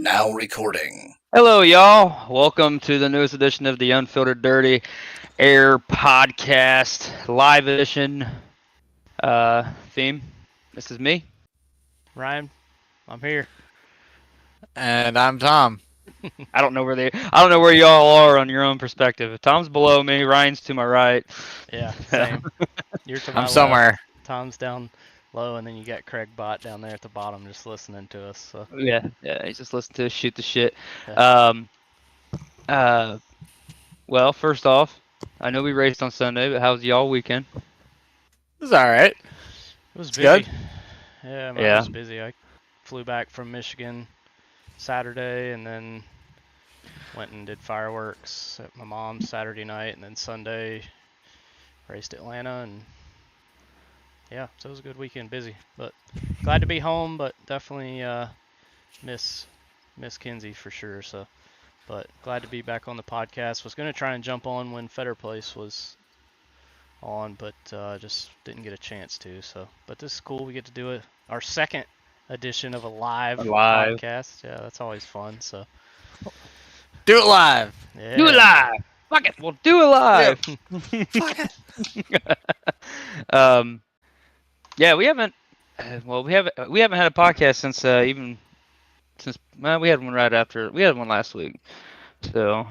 Now recording. Hello, y'all. Welcome to the newest edition of the Unfiltered Dirty Air Podcast, live edition theme. This is me. Ryan, I'm here. And I'm Tom. I don't know where y'all are on your own perspective. Tom's below me. Ryan's to my right. Yeah, same. You're to my I'm left. somewhere. Tom's down low, and then you got Craig Bott down there at the bottom just listening to us. So. Yeah. He's just listening to us shoot the shit. Yeah. Well, first off, I know we raced on Sunday, but how's y'all weekend? It was all right. It was It's busy. good. Yeah, mine was busy. I flew back from Michigan Saturday, and then went and did fireworks at my mom's Saturday night, and then Sunday raced Atlanta, and yeah, so it was a good weekend, busy. But glad to be home, but definitely miss Kinsey for sure. So, but glad to be back on the podcast. Was gonna try and jump on when Fetter Place was on, but just didn't get a chance to. So, but this is cool. We get to do it. Our second edition of a live podcast. Yeah, that's always fun. So, Do it live. yeah. Do it live. Fuck it. We'll do it live. Fuck it. Yeah, we haven't. We haven't had a podcast since we had one right after. We had one last week. So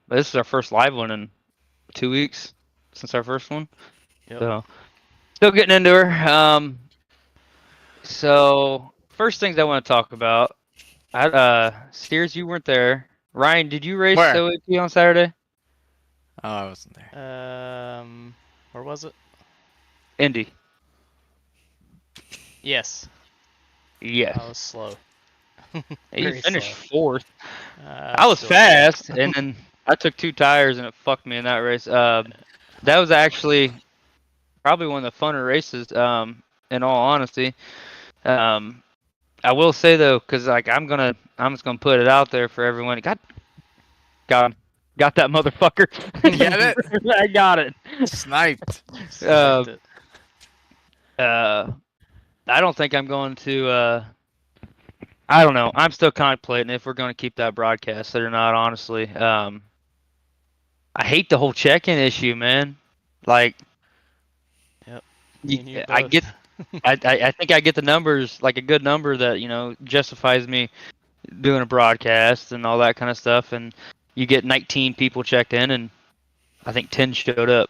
this is our first live one in 2 weeks since our first one. Yep. So still getting into her. So first things I want to talk about. Steers, you weren't there. Ryan, did you race Where? OAP on Saturday? Oh, I wasn't there. Where was it? Indy. Yes. Yes. I was slow. You Very finished slow. fourth. I was Still fast, and then I took 2 tires, and it fucked me in that race. That was actually probably one of the funner races. In all honesty, I will say though, because like I'm just gonna put it out there for everyone. Got that motherfucker. Get it? I got it. Sniped. sniped it. I don't think I'm going to. I don't know. I'm still contemplating if we're going to keep that broadcasted or not. Honestly, I hate the whole check-in issue, man. Like, Yep. Me and you I both. get. I think I get the numbers, like a good number that justifies me doing a broadcast and all that kind of stuff. And you get 19 people checked in, and I think 10 showed up.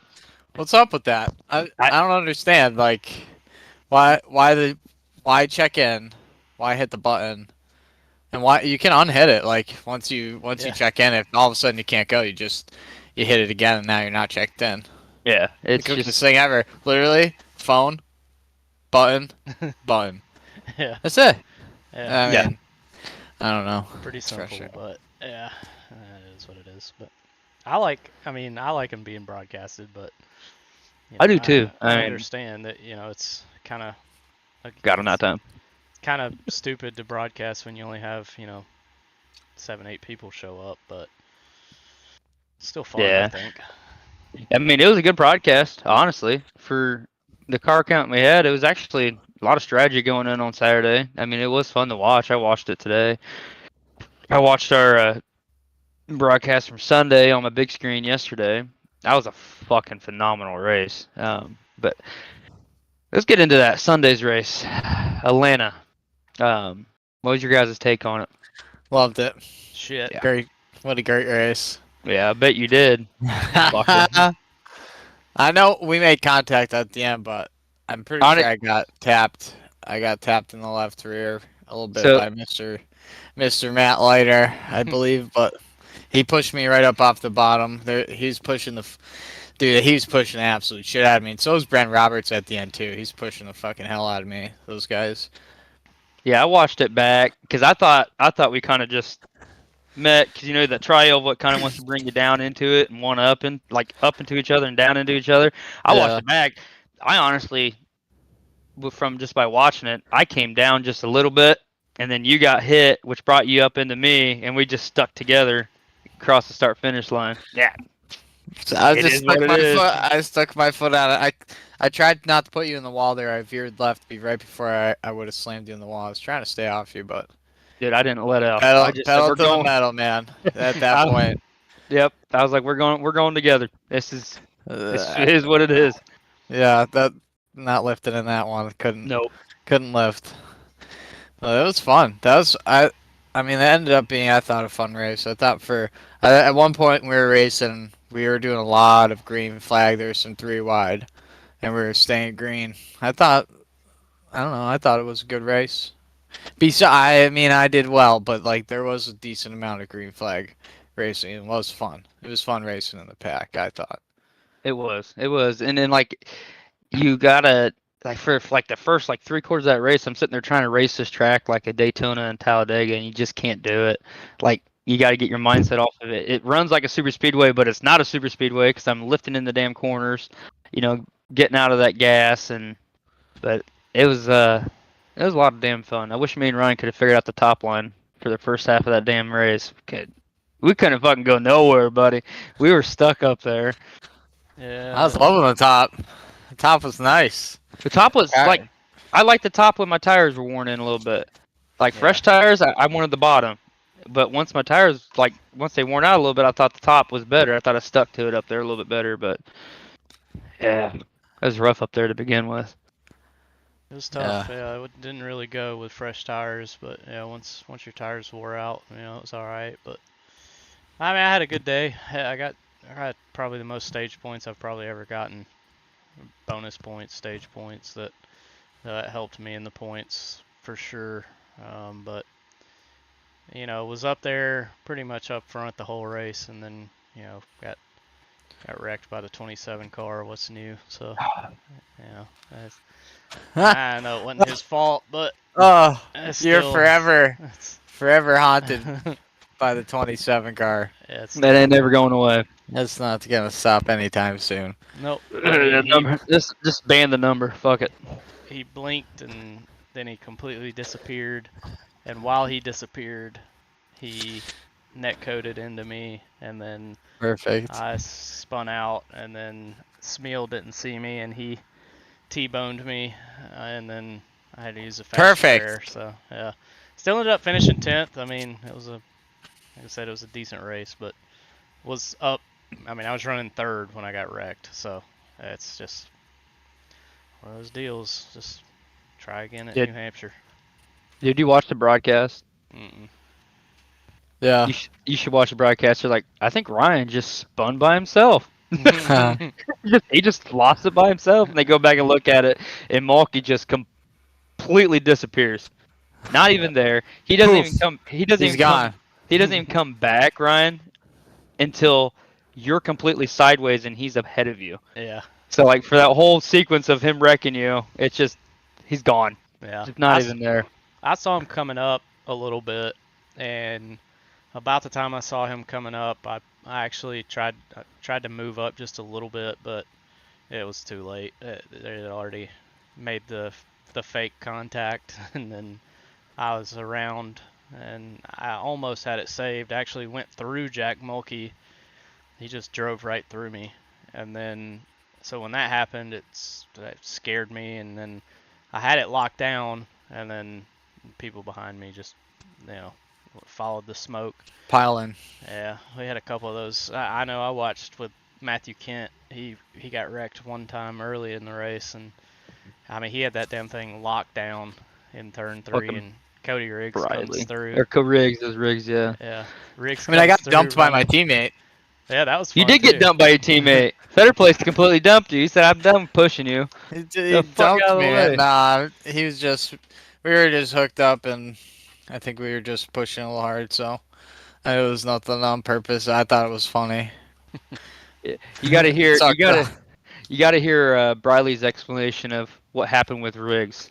What's up with that? I don't understand. Like, why check in? Why hit the button? And why you can unhit it? Like once you check in, if all of a sudden you can't go, you hit it again, and now you're not checked in. Yeah, It's the quickest thing ever. Literally, phone, button, button. Yeah. That's it. Yeah. I mean, I don't know. Pretty It's simple, frustrating. but yeah, it is what it is. But I like them being broadcasted, but I do too. I I mean, understand that it's kind of got on that time. kind of stupid to broadcast when you only have 7-8 people show up, but it's still fun. Yeah. I think. I mean, it was a good broadcast, honestly. For the car count we had, it was actually a lot of strategy going in on Saturday. I mean, it was fun to watch. I watched it today. I watched our broadcast from Sunday on my big screen yesterday. That was a fucking phenomenal race. But let's get into that Sunday's race. Atlanta. What was your guys' take on it? Loved it. Shit. Yeah. Great. What a great race. Yeah, I bet you did. I know we made contact at the end, but I'm pretty On sure it- I got tapped. I got tapped in the left rear a little bit So- by Mr. Matt Leiter, I believe, but he pushed me right up off the bottom. He's pushing dude. He was pushing the absolute shit out of me. And so was Brent Roberts at the end too. He's pushing the fucking hell out of me. Those guys. Yeah, I watched it back because I thought we kind of just met because that trial what kind of wants to bring you down into it and one up and like up into each other and down into each other. I watched Yeah. it back. I honestly, from just by watching it, I came down just a little bit and then you got hit, which brought you up into me, and we just stuck together across the start finish line. Yeah, So I It just is stuck what it my is. foot. I stuck my foot out. I tried not to put you in the wall there. I veered left, be right before I would have slammed you in the wall. I was trying to stay off you, but Dude, I didn't let up. I Pedal, just said pedal we're to the going. metal, man. At that I, point. yep. I was like, we're going together. This Uh, is what it is. yeah, that not lifting in that one. Nope. Couldn't lift. Well, it was fun. That was I mean, it ended up being, I thought, a fun race. I thought at one point we were racing, we were doing a lot of green flag. There was some three wide, and we were staying green. I don't know. I thought it was a good race. I mean, I did well, but like there was a decent amount of green flag racing. It was fun. It was fun racing in the pack, I thought. It was. It was. And then like you gotta like for like the first like 3/4 of that race, I'm sitting there trying to race this track like a Daytona and Talladega, and you just can't do it. Like you got to get your mindset off of it. It runs like a super speedway, but it's not a super speedway because I'm lifting in the damn corners, getting out of that gas, but it was a lot of damn fun. I wish me and Ryan could have figured out the top line for the first half of that damn race. We couldn't fucking go nowhere, buddy. We were stuck up there. Yeah. I was loving the top. The top was nice. The top was I- like, I liked the top when my tires were worn in a little bit. Like fresh tires, I wanted the bottom. But once my tires, like, once they worn out a little bit, I thought the top was better. I thought I stuck to it up there a little bit better. But yeah, it was rough up there to begin with. It was tough. Yeah, it didn't really go with fresh tires, but yeah, once your tires wore out, it was all right. But I mean, I had a good day. I got probably the most stage points I've probably ever gotten. Bonus points, stage points that helped me in the points for sure. But was up there pretty much up front the whole race, and then got wrecked by the 27 car. What's new? So I know it wasn't his fault, but Oh, you're still, forever haunted by the 27 car. Yeah, That ain't never going away. That's not gonna stop anytime soon. Nope. Just ban the number. Fuck it. He blinked and then he completely disappeared. And while he disappeared, he net coded into me, and then Perfect. I spun out, and then Smeal didn't see me, and he T-boned me, and then I had to use a fast Perfect. spare. So yeah, still ended up finishing 10th. I mean, like I said, it was a decent race, but was up. I mean, I was running third when I got wrecked, so it's just one of those deals. Just try again at New Hampshire. Did you watch the broadcast? Mm-mm. Yeah. You should watch the broadcast. You're like, I think Ryan just spun by himself. He just lost it by himself, and they go back and look at it, and Malky just completely disappears. Not even there. He doesn't even come. He doesn't He's even gone. he doesn't even come back, Ryan, until you're completely sideways and he's ahead of you. Yeah. So like for that whole sequence of him wrecking you, it's just he's gone. Yeah. Just not even there. I saw him coming up a little bit, and about the time I saw him coming up, I actually tried to move up just a little bit, but it was too late. They had already made the fake contact, and then I was around, and I almost had it saved. I actually went through Jack Mulkey. He just drove right through me, and then so when that happened, that scared me, and then I had it locked down, and then people behind me just followed the smoke. Piling. Yeah, we had a couple of those. I know I watched with Matthew Kent. He got wrecked one time early in the race, and I mean he had that damn thing locked down in turn 3, and Cody Riggs comes through. Or Riggs is Riggs, yeah. Yeah, Riggs. I mean, I got dumped by my teammate. Yeah, that was fun. You did get dumped by your teammate. Better Place completely dumped you. He said, "I'm done pushing you." He dumped me. Nah, he was just. We were just hooked up, and I think we were just pushing a little hard. So it was nothing on purpose. I thought it was funny. You got to hear. You got to hear Briley's explanation of what happened with Riggs.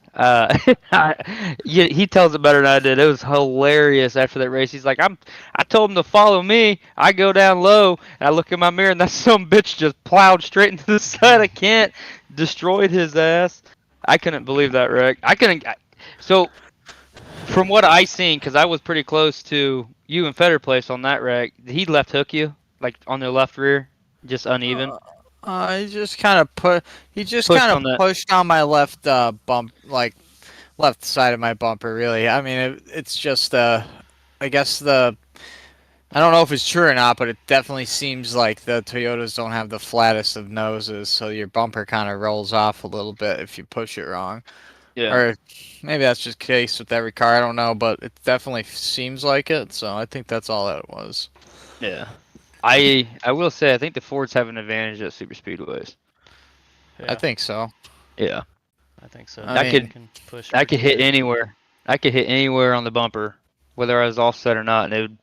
He tells it better than I did. It was hilarious after that race. He's like, I told him to follow me. I go down low, and I look in my mirror, and that some bitch just plowed straight into the side of Kent, destroyed his ass. I couldn't believe that wreck. So, from what I seen, because I was pretty close to you and Fetter Place on that wreck, did he left hook you, like on their left rear, just uneven? He just kind of pushed on my left bump, like left side of my bumper, really. I mean, it's just I guess I don't know if it's true or not, but it definitely seems like the Toyotas don't have the flattest of noses, so your bumper kind of rolls off a little bit if you push it wrong. Yeah. Or maybe that's just the case with every car. I don't know, but it definitely seems like it. So I think that's all that it was. Yeah. I will say I think the Fords have an advantage at super speedways. I Yeah, think so. Yeah. I think so I I too. mean, They could can push I pretty could hit good. anywhere. I could hit anywhere on the bumper, whether I was offset or not, and it would,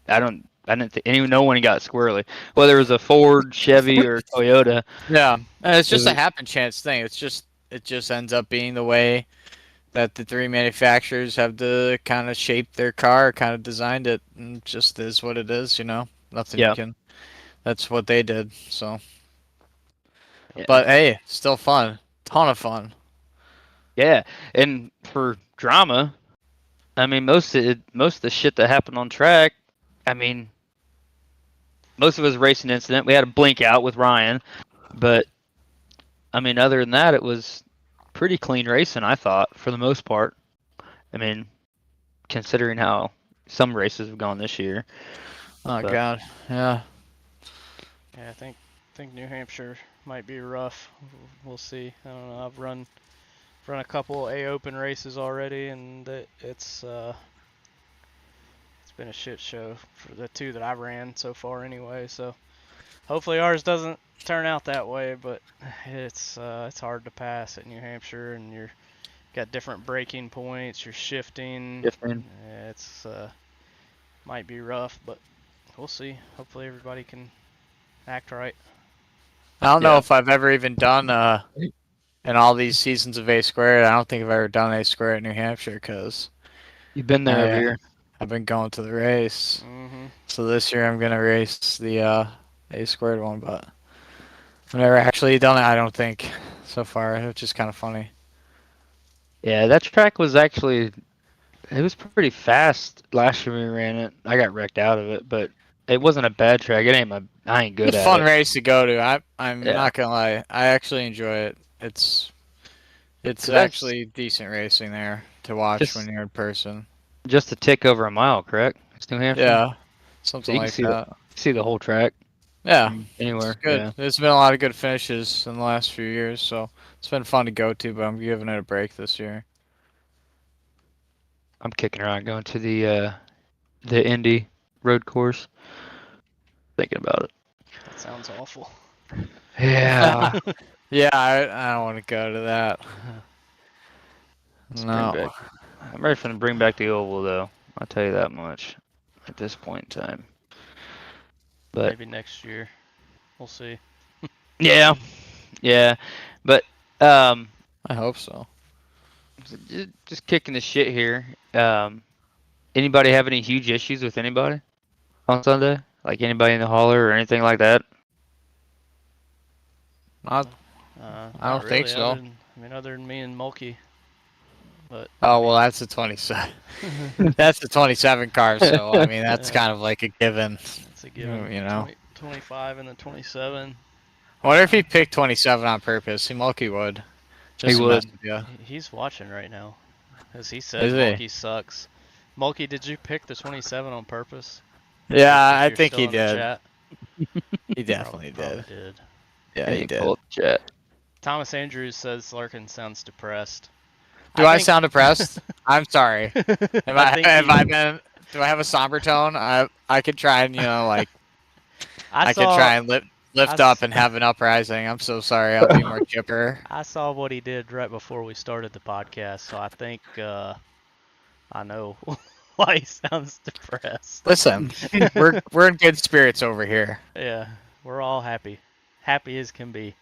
I didn't think no one got squirrely. Whether it was a Ford, Chevy, or Toyota. yeah, and it's It just a was, happen chance thing. It just ends up being the way that the three manufacturers have to kind of shape their car, kind of designed it, and it just is what it is. Nothing you yeah. can. That's what they did. So, Yeah. but hey, still fun. Ton of fun. Yeah. And for drama, I mean most of the shit that happened on track, I mean most of it was a racing incident. We had a blink out with Ryan, but I mean other than that it was pretty clean racing, I thought, for the most part. I mean, considering how some races have gone this year. Oh But God, yeah. Yeah, I think New Hampshire might be rough. We'll see. I don't know. I've run a couple A Open races already, and it's been a shit show for the two that I ran so far anyway. So hopefully ours doesn't turn out that way, but it's hard to pass at New Hampshire, and you're got different braking points. You're shifting. different. Yeah, it's might be rough, but we'll see. Hopefully everybody can act right. I don't know Yeah. if I've ever even done in all these seasons of A squared. I don't think I've ever done A squared in New Hampshire because You've been there every I year. I've been going to the race. Mhm. So this year I'm gonna race the A squared one, but I've never actually done it. I don't think so far, which is kind of funny. Yeah, that track was actually it was pretty fast last year we ran it. I got wrecked out of it, but it wasn't a bad track. I ain't good It's a at fun it. race to go to. I'm Yeah. not gonna lie. I actually enjoy it. It's 'Cause that's actually decent racing there to watch when just you're in person. just a tick over a mile, correct? It's New Hampshire. Yeah, So something you can like see that. the whole track Yeah, from it's anywhere. good. Yeah. There's been a lot of good finishes in the last few years, so it's been fun to go to. But I'm giving it a break this year. I'm kicking around going to the Indy road course. Thinking about it. That sounds awful. Yeah. Yeah, I don't want to go to that. Let's bring No. back. I'm ready for them to bring back the oval though. I'll tell you that much at this point in time. But Maybe next year. We'll see. yeah, yeah. But um, I hope so. just kicking the shit here. Anybody have any huge issues with anybody on Sunday? Like anybody in the hauler or anything like that? Not. I Not don't think really. so. Other than me and Mulkey. But Oh well, that's a 27. That's the 27 car, so I mean that's yeah, kind of like a given. it's a given. You know. 25 and the 27. I wonder if he picked 27 on purpose. Mulkey would. He Just to mess would. with you. He's watching right now, as he said. Is he? Mulkey sucks. Mulkey, did you pick the 27 on purpose? Yeah, If I you're think still he in the did. chat, He definitely probably did. did. Yeah, Yeah, he you pull did. up the chat. Thomas Andrews says Larkin sounds depressed. Do I think, sound depressed? I'm sorry. I think Have I been? Do I have a somber tone? I could try and like I I could saw try and I, lift up s- and have an uprising. I'm so sorry. I'll be more chipper. I saw what he did right before we started the podcast, so I think I know why he sounds depressed. Listen, we're in good spirits over here. Yeah, we're all happy. Happy as can be.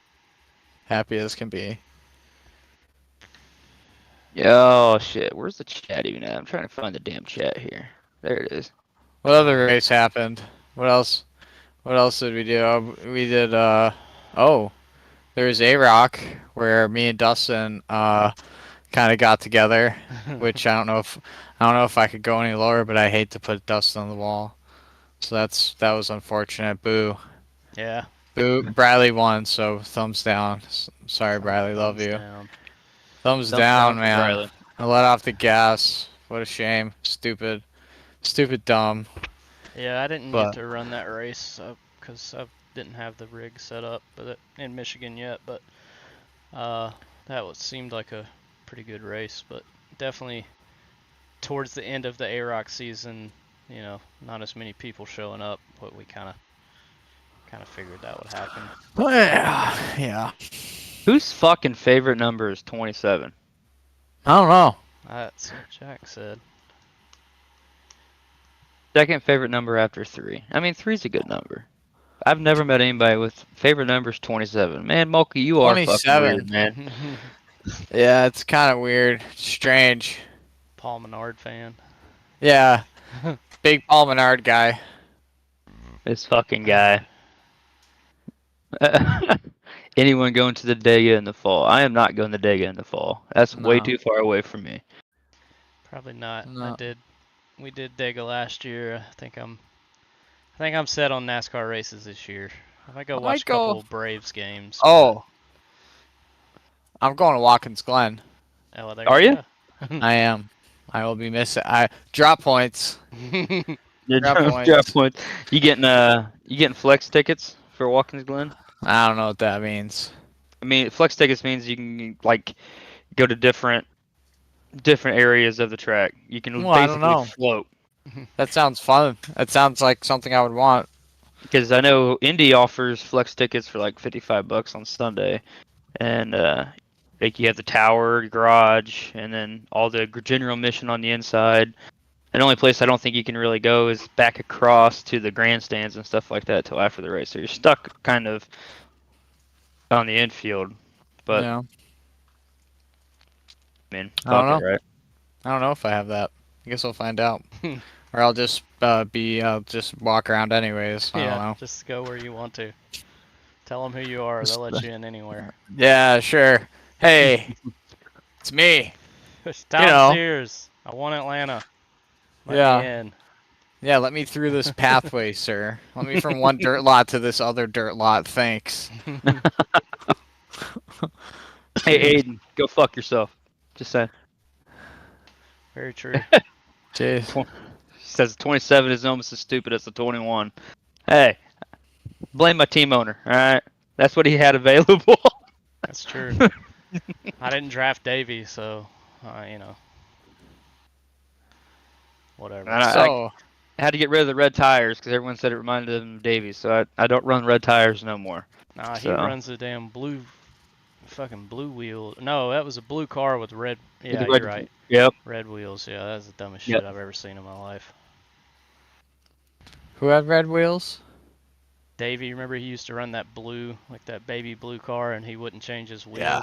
Happy as can be. Oh shit, where's the chat even at? I'm trying to find the damn chat here. There it is. What other race happened? What else? What else did we do? We did oh, there's A Rock where me and Dustin kind of got together, which I don't know if I could go any lower, but I hate to put Dustin on the wall. So that was unfortunate. Boo. Yeah. Boo. Bradley won, so thumbs down. Sorry, Bradley. Love Thumbs you. down. Thumbs Thumbs down down, for man. Bradley. I let off the gas. What a shame. Stupid. Stupid dumb. Yeah, I didn't get But to run that race because I didn't have the rig set up in Michigan yet. But seemed like a pretty good race. But definitely towards the end of the A-Rock season, not as many people showing up. But we kind of figured that would happen. yeah. Whose fucking favorite number is 27? I don't know. That's what Jack said. Second favorite number after 3. I mean, 3's a good number. I've never met anybody with favorite number is 27. Man, Mocha, you are fucking 27. weird, man. Yeah, it's kind of weird. Strange. Paul Menard fan. Yeah. Big Paul Menard guy. This fucking guy. Anyone going to the Dega in the fall? I am not going to Dega in the fall. That's way No. too far away from me. Probably not. No. We did Dega last year. I think I'm set on NASCAR races this year. I might go watch a couple Braves games. Oh. I'm going to Watkins Glen. Oh, Are you? I am. I will be missing. Drop points. Drop points. You getting flex tickets for Watkins Glen? I don't know what that means. I mean, flex tickets means you can like go to different areas of the track. You can basically float. That sounds fun. That sounds like something I would want. Because I know Indy offers flex tickets for like $55 on Sunday, and like you have the tower, garage, and then all the general mission on the inside. And the only place I don't think you can really go is back across to the grandstands and stuff like that till after the race. So you're stuck kind of on the infield. But yeah. I mean, I don't know. Right? I don't know if I have that. I guess we'll find out. Or I'll just just walk around anyways. I don't know. Just go where you want to. Tell them who you are. They'll let you in anywhere. Yeah, sure. Hey, it's me. Tom Sears. I want Atlanta. Let me in. Yeah, let me through this pathway, sir. Let me from one dirt lot to this other dirt lot. Thanks. Hey, Aiden, go fuck yourself. Just saying. Very true. Jeez. Says 27 is almost as stupid as the 21. Hey, blame my team owner, all right? That's what he had available. That's true. I didn't draft so, whatever. I had to get rid of the red tires because everyone said it reminded them of Davey, so I don't run red tires no more. Nah, he runs the damn fucking blue wheel. No, that was a blue car with red. Yeah, you're right. Yep. Red wheels. Yeah, that's the dumbest shit I've ever seen in my life. Who had red wheels? Davey, remember he used to run that that baby blue car, and he wouldn't change his wheels. Yeah,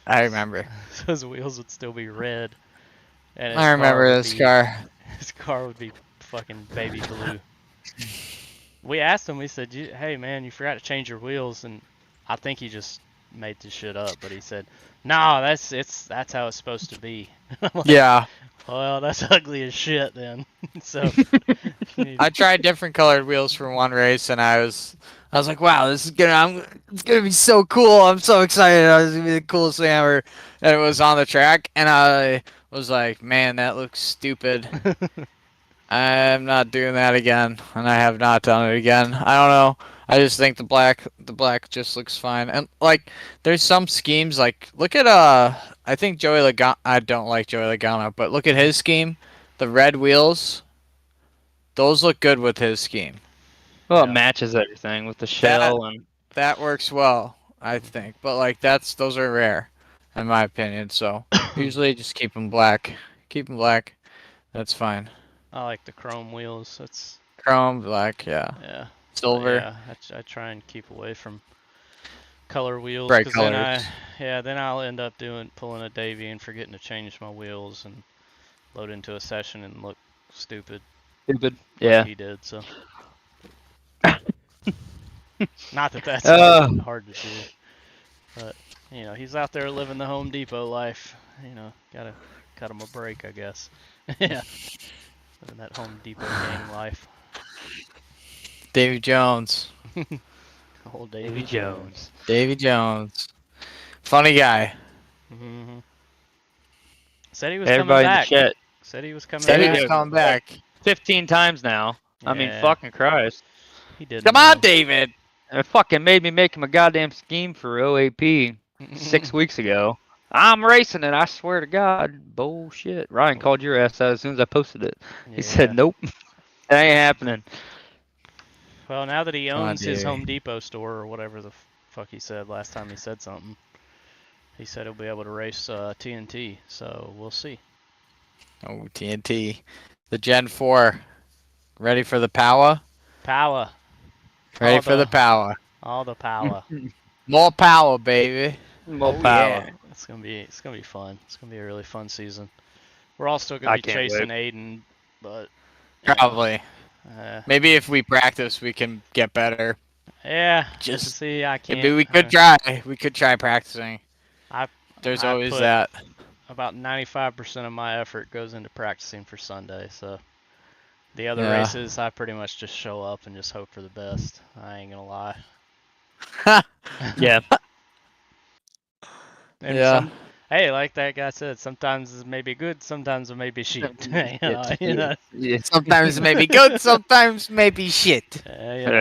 I remember. So his wheels would still be red. And I remember this car. His car would be fucking baby blue. We asked him. We said, "Hey man, you forgot to change your wheels," and I think he just made this shit up. But he said, "No, that's how it's supposed to be." Like, yeah. Well, that's ugly as shit then. So I tried different colored wheels for one race, and I was like, "Wow, it's gonna be so cool! I'm so excited! It's gonna be the coolest thing ever!" And it was on the track, and I was like, "Man, that looks stupid." I'm not doing that again, and I have not done it again. I don't know. I just think the black just looks fine. And like, there's some schemes like look at I think Joey Logano. I don't like Joey Logano, but look at his scheme. The red wheels, those look good with his scheme. Well, it matches everything with the shell and that works well, I think. But like those are rare, in my opinion. So usually just keep them black. Keep them black. That's fine. I like the chrome wheels. That's chrome, black, yeah. Silver. Yeah, I try and keep away from color wheels. Bright colors. Then I'll end up pulling a Davey and forgetting to change my wheels and load into a session and look stupid. Stupid. Yeah. Like he did, so. Not that that's hard to do. But, he's out there living the Home Depot life. Gotta cut him a break, I guess. Yeah. Living that Home Depot gang life. Davy Jones. Old Davy Jones. Davy Jones. Funny guy. Mm-hmm. Said he was Everybody coming in the back. chat Said he was coming Said he back. was coming back. 15 times now. I mean, Yeah. fucking Christ. He didn't. Come on, David. It fucking made me make him a goddamn scheme for OAP 6 weeks ago. I'm racing it, I swear to God. Bullshit. Ryan called your ass out as soon as I posted it. Yeah. He said, nope, that ain't happening. Well, now that he Come on, owns his Davey. Home Depot store or whatever the fuck he said last time he said something, he said he'll be able to race TNT. So we'll see. Oh, TNT. The Gen 4. Ready for the power? Power. Ready for the power. All the power. More power, baby. More power. Yeah. It's gonna be fun. It's gonna be a really fun season. We're all still gonna be chasing Aiden, but probably. Maybe if we practice, we can get better. Yeah. Just see, I can't. Maybe we could try. We could try practicing. There's I always put that. About 95% of my effort goes into practicing for Sunday, so the other races I pretty much just show up and just hope for the best. I ain't gonna lie. Yeah. And hey, like that guy said, sometimes it may be good, sometimes it may be shit. Yeah. Sometimes it may be good, sometimes it may be shit.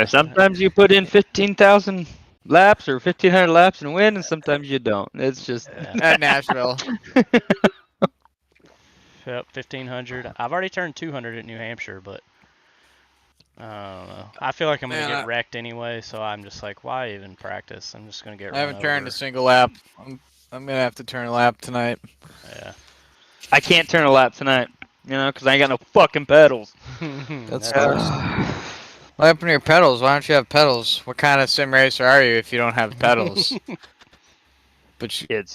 Sometimes you put in 15,000 laps or 1,500 laps and win, and sometimes you don't. It's just at Nashville. Yep, 1,500. I've already turned 200 at New Hampshire, but I don't know. I feel like I'm gonna get wrecked anyway, so I'm just like, why even practice? I'm just gonna get. I haven't turned a single lap. I'm gonna have to turn a lap tonight. Yeah. I can't turn a lap tonight, because I ain't got no fucking pedals. That sucks. What happened to your pedals? Why don't you have pedals? What kind of sim racer are you if you don't have pedals? Kids.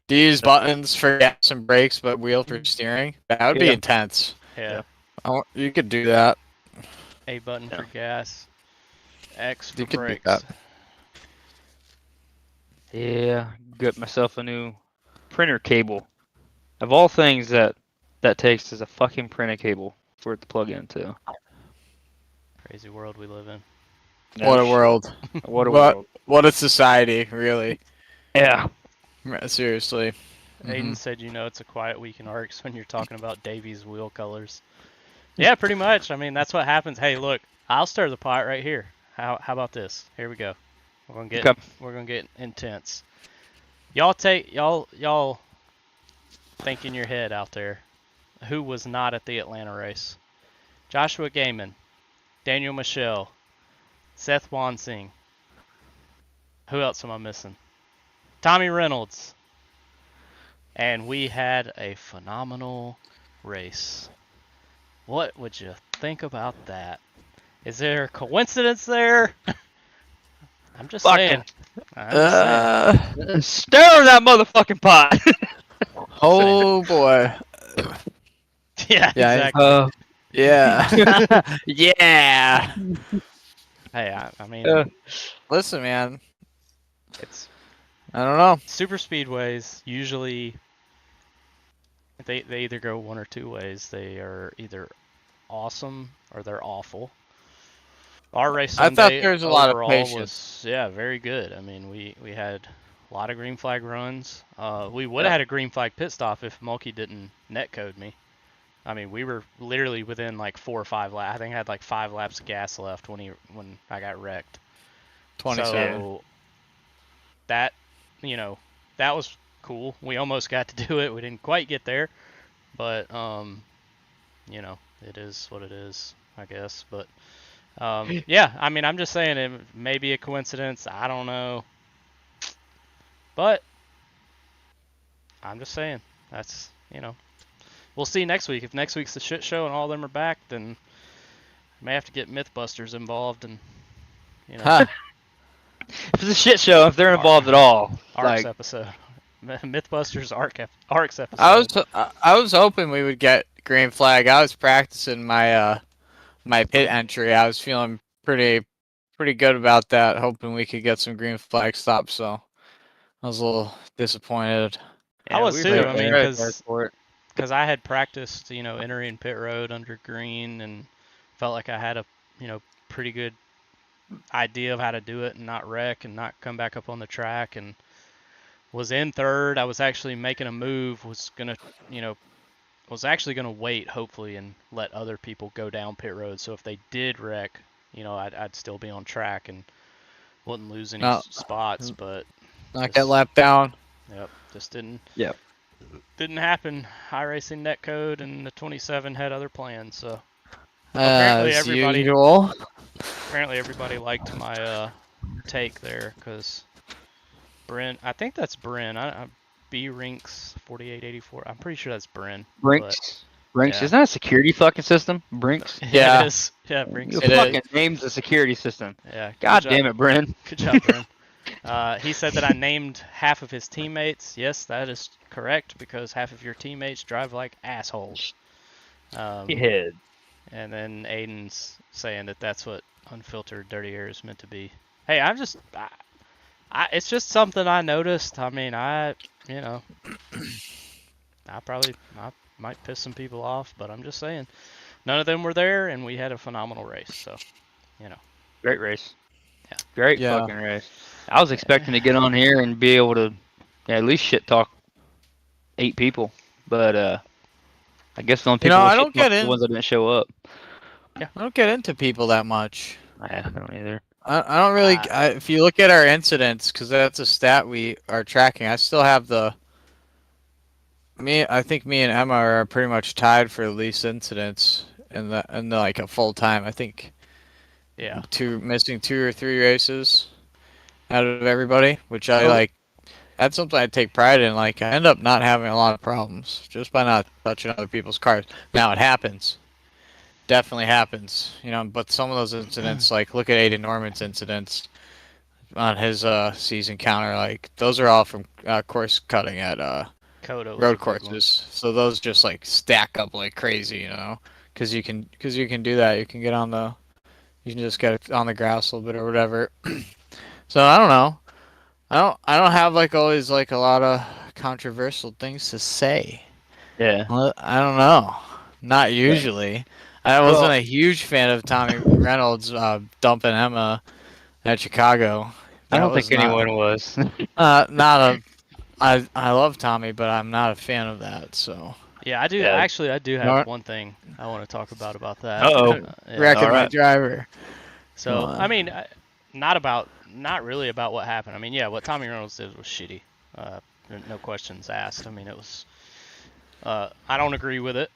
Do you use buttons for gas and brakes, but wheel for steering? That would be intense. Yeah. You could do that. A button for gas. X for You could brakes. do that. Yeah, got myself a new printer cable. Of all things that takes is a fucking printer cable for it to plug into. Crazy world we live in. What a world. What a world. What a society, really. Yeah. Seriously. Aiden said, it's a quiet week in ARCs when you're talking about Davies wheel colors. Yeah, pretty much. I mean, that's what happens. Hey, look, I'll stir the pot right here. How about this? Here we go. We're gonna get intense. Y'all think in your head out there, who was not at the Atlanta race? Joshua Gaiman, Daniel Michelle, Seth Wansing. Who else am I missing? Tommy Reynolds. And we had a phenomenal race. What would you think about that? Is there a coincidence there? I'm just saying. Stir that motherfucking pot. Oh boy. Yeah, exactly. Yeah. Yeah. Hey, I mean, listen, man. I don't know. Super speedways usually they either go one or two ways. They are either awesome or they're awful. Our race Sunday I thought there was a lot of was patience. very good. I mean, we had a lot of green flag runs. We would have had a green flag pit stop if Mulkey didn't netcode me. I mean, we were literally within like 4 or 5 laps. I think I had like 5 laps of gas left when I got wrecked. 27. So that, that was cool. We almost got to do it. We didn't quite get there, but it is what it is, I guess. But yeah, I mean, I'm just saying it may be a coincidence. I don't know, but I'm just saying that's we'll see next week. If next week's the shit show and all of them are back, then I may have to get Mythbusters involved and If it's a shit show, if they're involved at all. ARCs episode. Mythbusters ARCs episode. I was hoping we would get green flag. I was practicing my my pit entry. I was feeling pretty good about that, hoping we could get some green flag stops, so I was a little disappointed. Yeah, I was too. I mean, because I had practiced, entering pit road under green and felt like I had a, pretty good idea of how to do it and not wreck and not come back up on the track. And was in third. I was actually making a move. Was gonna, was actually gonna wait, hopefully, and let other people go down pit road. So if they did wreck, I'd still be on track and wouldn't lose any spots. But not get lapped down. Yep, just didn't. Yep. Didn't happen. iRacing netcode and the 27 had other plans. So As usual. Apparently everybody liked my take there, because Bryn, I think that's Bryn. B Rinks 4884. I'm pretty sure that's Bryn. Brinks. Brinks. Yeah. Isn't that a security fucking system? Brinks. Yeah, it is. Yeah, Brinks. Your fucking name's a security system. Yeah. God damn it, Bryn. Good job, Bryn. He said that I named half of his teammates. Yes, that is correct, because half of your teammates drive like assholes. Yeah. And then Aiden's saying that that's what Unfiltered Dirty Air is meant to be. Hey, it's just something I noticed. I mean, I might piss some people off, but I'm just saying, none of them were there, and we had a phenomenal race. So, Great race. Yeah. Great fucking race. I was expecting to get on here and be able to at least shit talk 8 people, but I guess the only people I don't get the ones that didn't show up. Yeah. I don't get into people that much. I don't either. I don't really. If you look at our incidents, because that's a stat we are tracking, I still have I think me and Emma are pretty much tied for the least incidents in like a full time. I think. Yeah. Missing 2 or 3 races out of everybody, which I like. That's something I take pride in. Like, I end up not having a lot of problems just by not touching other people's cars. Now, it happens. Definitely happens. But some of those incidents, like, look at Aiden Norman's incidents on his season counter. Like, those are all from course cutting at road courses. So those just, like, stack up like crazy, because you can do that. You can get on the... You can just get it on the grass a little bit or whatever. So I don't know. I don't have like always like a lot of controversial things to say. Yeah. Well, I don't know. Not usually. I wasn't a huge fan of Tommy Reynolds dumping Emma at Chicago. I don't think anyone was. I love Tommy, but I'm not a fan of that. So. Yeah, I do. Yeah. Actually, I do have one thing I want to talk about that. Wrecking my driver. So I mean, not really about what happened. I mean, yeah, what Tommy Reynolds did was shitty. No questions asked. I mean, it was. I don't agree with it,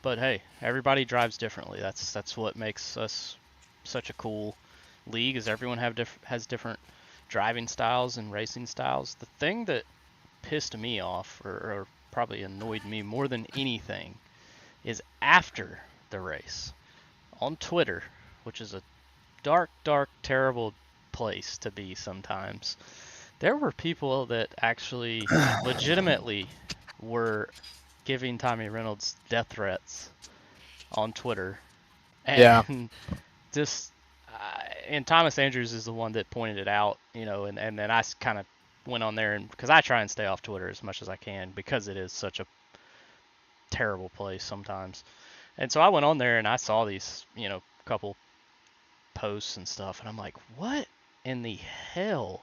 but hey, everybody drives differently. That's what makes us such a cool league. Is everyone has different driving styles and racing styles. The thing that pissed me off, or probably annoyed me more than anything, is after the race on Twitter, which is a dark, terrible place to be sometimes. There were people that actually legitimately were giving Tommy Reynolds death threats on Twitter. And and Thomas Andrews is the one that pointed it out, and then I kind of went on there, and because I try and stay off Twitter as much as I can, because it is such a terrible place sometimes. And so I went on there and I saw these, couple posts and stuff, and I'm like, what in the hell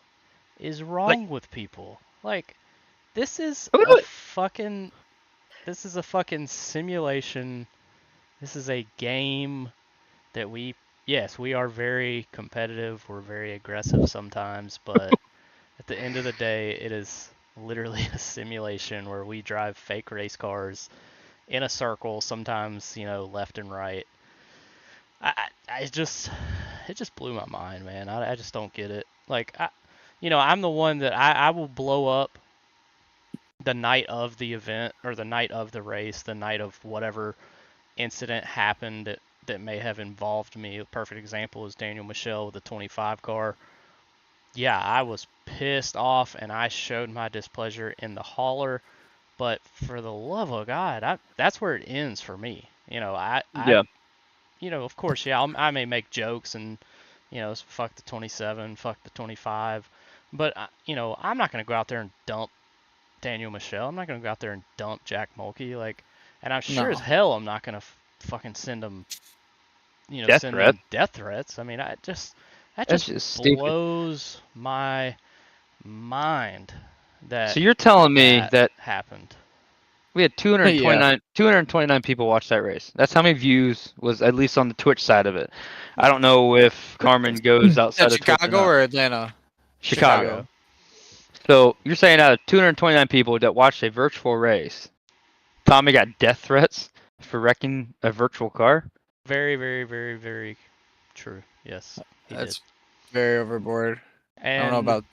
is wrong with people? Like, this is a fucking simulation. This is a game that we are very competitive, we're very aggressive sometimes, but at the end of the day, it is literally a simulation where we drive fake race cars in a circle, sometimes, left and right. It just blew my mind, man. I just don't get it. Like, I'm the one that I will blow up the night of the event, or the night of the race, the night of whatever incident happened that may have involved me. A perfect example is Daniel Michel with the 25 car. Yeah, I was pissed off, and I showed my displeasure in the hauler. But for the love of God, that's where it ends for me. Of course, I may make jokes and, fuck the 27, fuck the 25. But, I'm not going to go out there and dump Daniel Michel. I'm not going to go out there and dump Jack Mulkey. And I'm sure as hell I'm not going to fucking send him, death threats. I mean, that just blows my mind that. So you're telling me that happened. we had 229 people watch that race. That's how many views was at least on the Twitch side of it. I don't know if Carmen goes outside of Twitch or Chicago not. or Atlanta? Chicago. So you're saying out of 229 people that watched a virtual race, Tommy got death threats for wrecking a virtual car? Very, very, very, very true. Yes, he That's did. very overboard. And I don't know about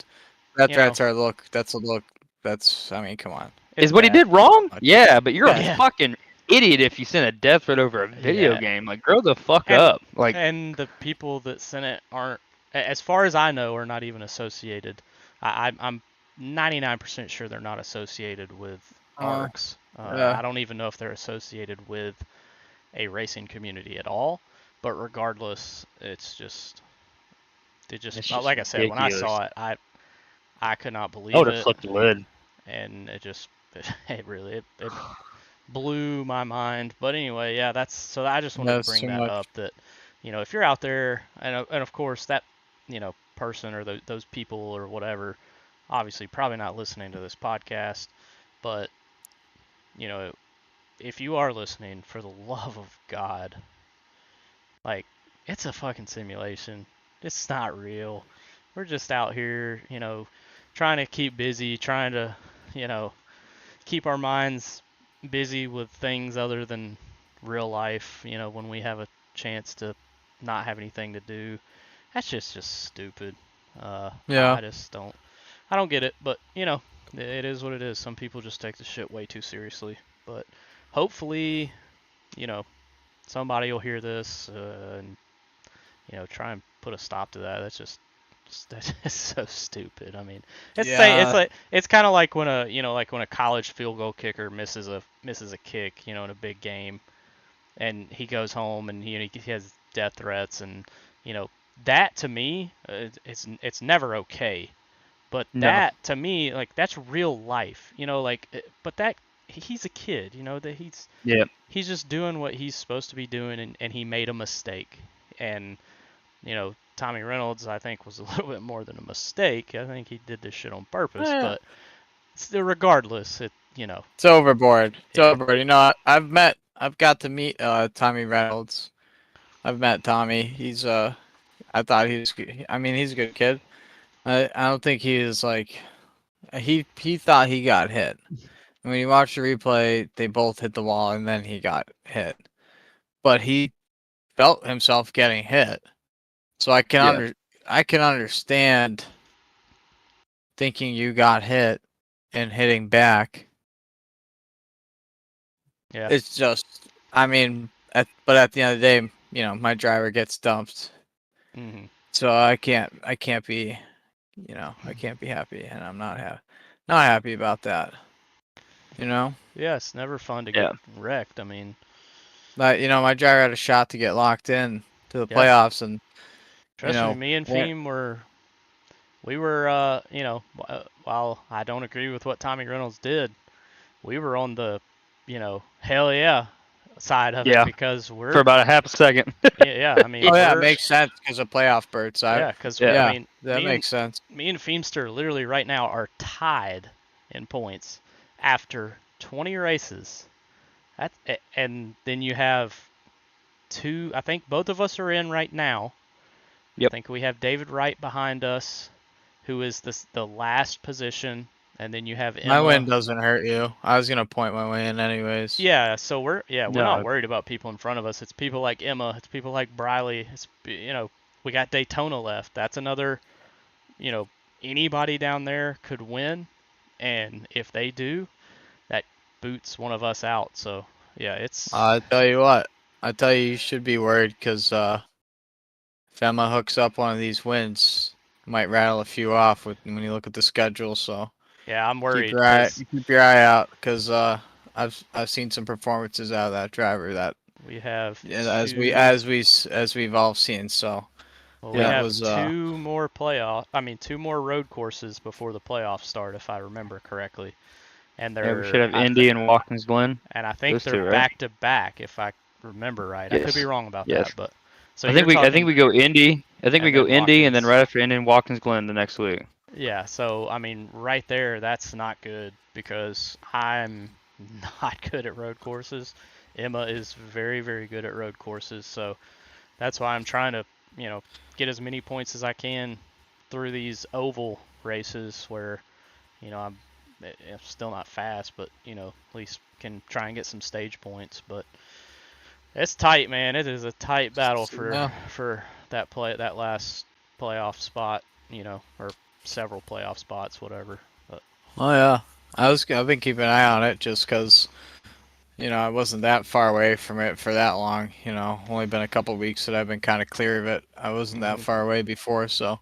that. That's our look. That's a look. That's. I mean, come on. Is what he did wrong? Yeah, but you're Yeah. a fucking idiot if you send a death threat over a video Yeah. game. Like, grow the fuck up. Like, and the people that sent it aren't, as far as I know, are not even associated. I'm 99% sure they're not associated with ARCs. I don't even know if they're associated with a racing community at all. But regardless, it's just like I said, ridiculous. when I saw it, I could not believe I would have it. flipped the lid. And it just it really it blew my mind. But anyway, yeah, so I just wanted to bring that up, that if you're out there, and of course that person or those people or whatever, obviously probably not listening to this podcast, but if you are listening, for the love of God, like, it's a fucking simulation. It's not real. We're just out here, trying to keep busy, trying to, keep our minds busy with things other than real life, when we have a chance to not have anything to do. That's just stupid. I just I don't get it, but it is what it is. Some people just take the shit way too seriously. But hopefully, somebody will hear this and try and put a stop to that. That's just so stupid. I mean, it's kind of like when a college field goal kicker misses a kick, in a big game, and he goes home and he has death threats, and that to me, it's never okay. But that to me, like, that's real life, but that he's a kid, that he's just doing what he's supposed to be doing, and he made a mistake, and Tommy Reynolds, I think, was a little bit more than a mistake. I think he did this shit on purpose, but regardless, it's overboard. It's overboard. I've got to meet Tommy Reynolds. I've met Tommy. He's I thought he was. I mean, he's a good kid. I don't think he is like. He thought he got hit. When you watch the replay, they both hit the wall and then he got hit. But he felt himself getting hit. So I can understand thinking you got hit and hitting back. Yeah. It's just, I mean, but at the end of the day, my driver gets dumped. Mm-hmm. So I can't be, I can't be happy, and I'm not happy about that. Yeah, it's never fun to get wrecked. I mean, but my driver had a shot to get locked in to the playoffs, and trust me, me and Feem were, while I don't agree with what Tommy Reynolds did, we were on the, hell yeah side of it, because we're for about a half a second. I mean, it makes sense because of playoff berths. I mean, that makes sense. Me and Feemster literally right now are tied in points after 20 races. And then you have two. I think both of us are in right now. Yep. I think we have David Wright behind us, who is the last position, and then you have Emma. My win doesn't hurt you. I was gonna point my way in anyways. Yeah, so we're not worried about people in front of us. It's people like Emma. It's people like Briley. It's we got Daytona left. That's another. Anybody down there could win, and if they do, that boots one of us out. So yeah, it's. I tell you what. You should be worried because if Emma hooks up one of these wins, it might rattle a few off when you look at the schedule. So yeah, I'm worried. Keep your eye out because I've seen some performances out of that driver that we have as we've all seen. So we have two more road courses before the playoffs start, if I remember correctly. And we should have Indy and Watkins Glen. And I think they're back to back, if I remember right. Yes. I could be wrong about that, but so I think we go Indy. I think we go Indy, and then right after Indy and Watkins Glen the next week. Yeah, so I mean, right there, that's not good because I'm not good at road courses. Emma is very, very good at road courses, so that's why I'm trying to, get as many points as I can through these oval races where, I'm still not fast, but at least can try and get some stage points. But it's tight, man. It is a tight battle for that last playoff spot, or several playoff spots, whatever. But Oh yeah, I've been keeping an eye on it just because I wasn't that far away from it for that long. Only been a couple weeks that I've been kind of clear of it. I wasn't that far away before, so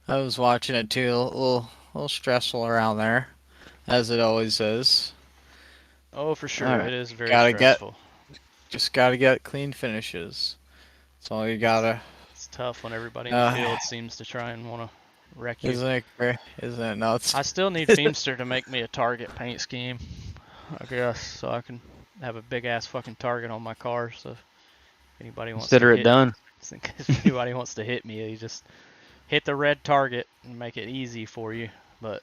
I was watching it too. A little stressful around there, as it always is. oh, for sure, All it right, is very gotta get stressful. just gotta get clean finishes. That's all you gotta. It's tough when everybody in the Uh, field seems to try and want to wreck you. isn't it great? Isn't it nuts? I still need Feemster to make me a target paint scheme, I guess, so I can have a big ass fucking target on my car. So if anybody wants to Consider it done. if anybody wants to hit me, you just hit the red target and make it easy for you. But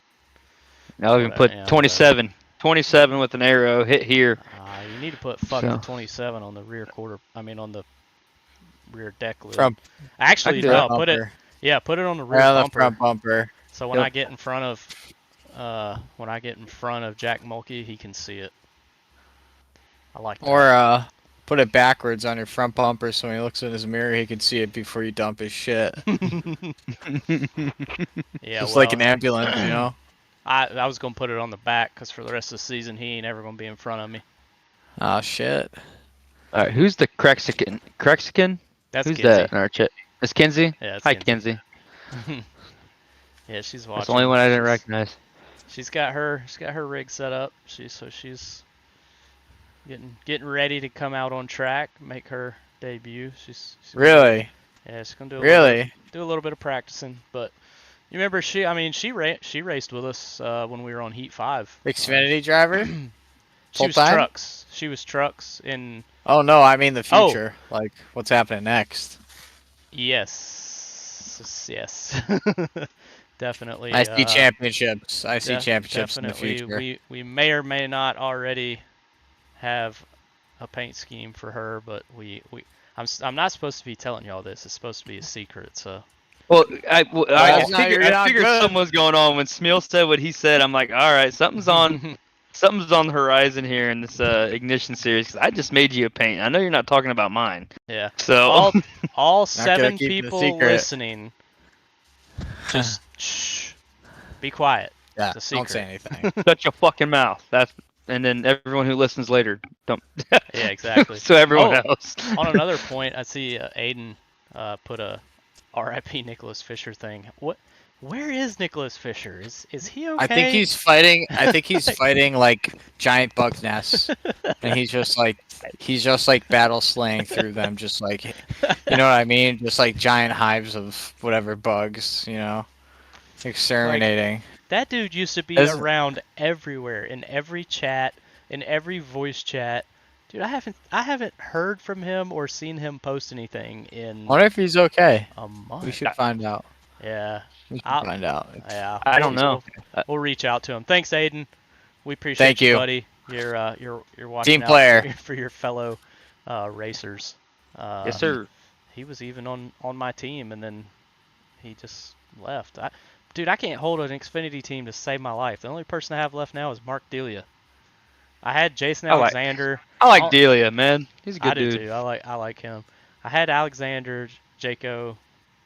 I'll even put yeah, 27. 27 with an arrow, hit here. you need to put fuck the 27 on the rear quarter. I mean on the rear deck lid. From Actually, no, put it. Yeah, put it on the rear right on bumper. the front bumper. So when I get in front of Jack Mulkey, he can see it. I like that. Or put it backwards on your front bumper so when he looks in his mirror he can see it before you dump his shit. Yeah, just like an ambulance, I was gonna put it on the back because for the rest of the season he ain't ever gonna be in front of me. Oh shit. All right, who's the Crexican? Crexican? That's who's Kinsey. that in our chat? It's Kinsey? Yeah, it's Hi, Kinsey. Kinsey. Yeah, she's watching. That's the only one I didn't recognize. She's got her rig set up. She's getting ready to come out on track, make her debut. She's really? She's gonna do a little bit of practicing. But you remember she raced with us when we were on Heat 5. Xfinity driver? She was time? trucks. She was trucks in. Oh no, I mean the future. Like what's happening next? Yes. Definitely. I see championships. I see championships in the future. We may or may not already have a paint scheme for her, but I'm not supposed to be telling y'all this. It's supposed to be a secret. So. Well, I figured good. something was going on when Smil said what he said. I'm like, all right, something's on the horizon here in this ignition series. 'Cause I just made you a paint. I know you're not talking about mine. Yeah. So all 7 people listening, just shh, be quiet. Yeah, it's a don't secret. say anything. shut your fucking mouth. And then everyone who listens later, don't. Yeah, exactly. So everyone else. On another point, I see Aiden put a R.I.P. Nicholas Fisher thing. Where is Nicholas Fisher? Is he okay? I think he's fighting. Fighting like giant bug nests, and he's just like battle slaying through them, just like you know what I mean, just like giant hives of whatever bugs, exterminating. That dude used to be around everywhere, in every chat, in every voice chat. Dude, I haven't heard from him or seen him post anything in. Wonder if he's okay. A month. We should find out. Yeah. We should find out. Yeah. I don't know. We'll reach out to him. Thanks, Aiden. We appreciate you, buddy. You're watching team player for your fellow racers. Yes, sir. He was even on my team, and then he just left. Dude, I can't hold an Xfinity team to save my life. The only person I have left now is Mark Delia. I had Jason Alexander. I like Delia, man. He's a good dude. I do too. I like him. I had Alexander, Jaco.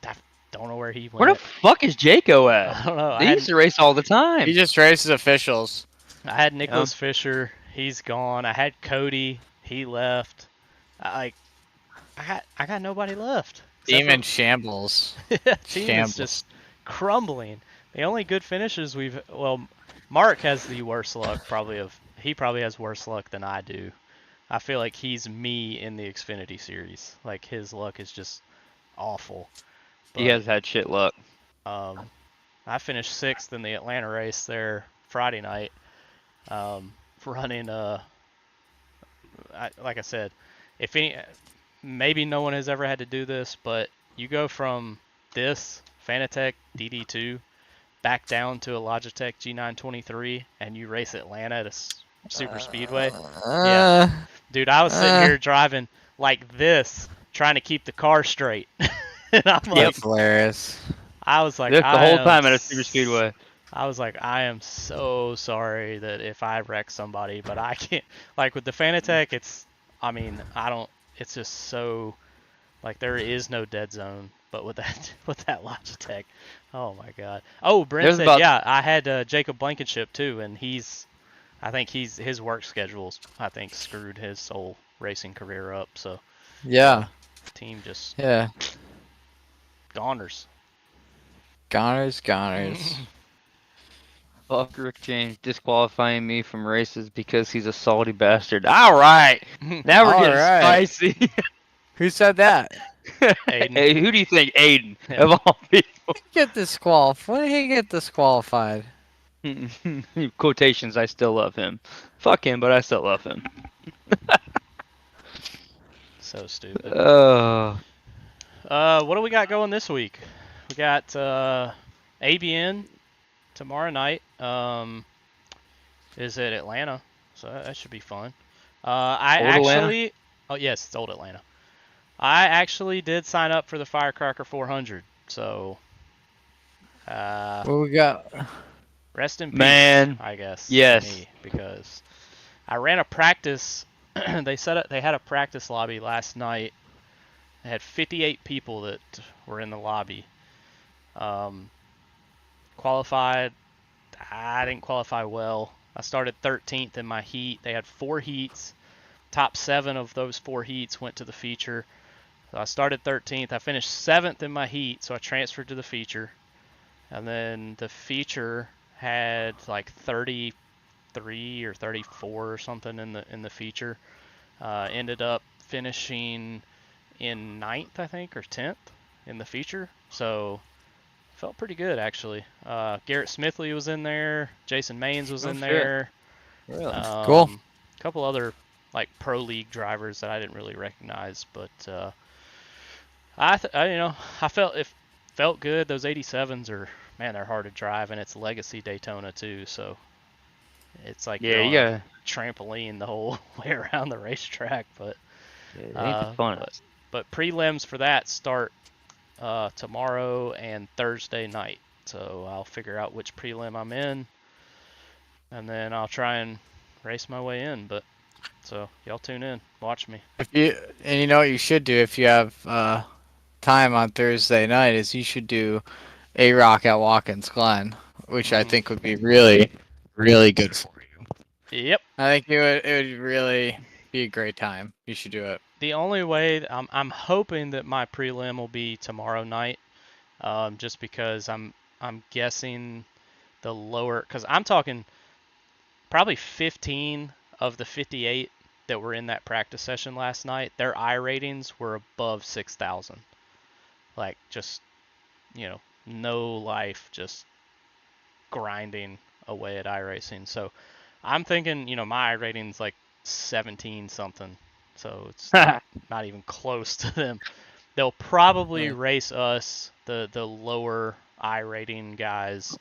I don't know where he went. Where the fuck is Jaco at? I don't know. He used to race all the time. He just races officials. I had Nicholas Fisher. He's gone. I had Cody. He left. I got nobody left. Team in shambles. Team is just crumbling. The only good finishes Mark has the worst luck he probably has worse luck than I do. I feel like he's me in the Xfinity series. Like his luck is just awful. But, he has had shit luck. I finished 6th in the Atlanta race there Friday night. Running like I said, maybe no one has ever had to do this, but you go from this Fanatec DD2 back down to a Logitech G923 and you race Atlanta at a super speedway. Yeah. Dude, I was sitting here driving like this, trying to keep the car straight. And I'm like, that's hilarious. I was like, the whole time at a super speedway. I was like, I am so sorry that if I wreck somebody, but I can't. Like with the Fanatec, it's just so, like, there is no dead zone. But with that Logitech, oh my God. Oh, Brent said, yeah, I had Jacob Blankenship too, and I think his work schedules, I think, screwed his whole racing career up. So yeah, team just goners. Fuck Rick James disqualifying me from races because he's a salty bastard. All right, now we're getting spicy. Who said that? Hey, who do you think, Aiden? Yeah. Of all people, Get disqualified. When did he get disqualified? Quotations. I still love him. Fuck him, but I still love him. So stupid. What do we got going this week? We got ABN tomorrow night. Is at Atlanta, so that should be fun. Atlanta? Oh yes, it's old Atlanta. I actually did sign up for the Firecracker 400, so what we got? Rest in peace, man. I guess. Yes. Me, because I ran a practice. They had a practice lobby last night. They had 58 people that were in the lobby. Qualified. I didn't qualify well. I started 13th in my heat. They had 4 heats. Top 7 of those 4 heats went to the feature. So I started 13th. I finished 7th in my heat, so I transferred to the feature. And then the feature had like 33 or 34 or something in the feature. Ended up finishing in 9th, I think, or 10th in the feature. So felt pretty good, actually. Garrett Smithley was in there. Jason Maines was in there. Really? Cool. A couple other like pro league drivers that I didn't really recognize, but I felt good. Those 87s are, man, they're hard to drive, and it's Legacy Daytona too, so it's like you're on a trampoline the whole way around the racetrack. But it ain't the funnest. But prelims for that start tomorrow and Thursday night, so I'll figure out which prelim I'm in, and then I'll try and race my way in. But so y'all tune in, watch me. And you know what you should do if you have time on Thursday night is you should do A-Rock at Watkins Glen, which I think would be really, really good for you. Yep. I think it would really be a great time. You should do it. The only way I'm hoping that my prelim will be tomorrow night, just because I'm guessing the lower, because I'm talking probably 15 of the 58 that were in that practice session last night, their I ratings were above 6,000. Like, just, no life, just grinding away at iRacing. So I'm thinking, my I rating's like 17 something. So it's not even close to them. They'll probably race us, the lower I rating guys,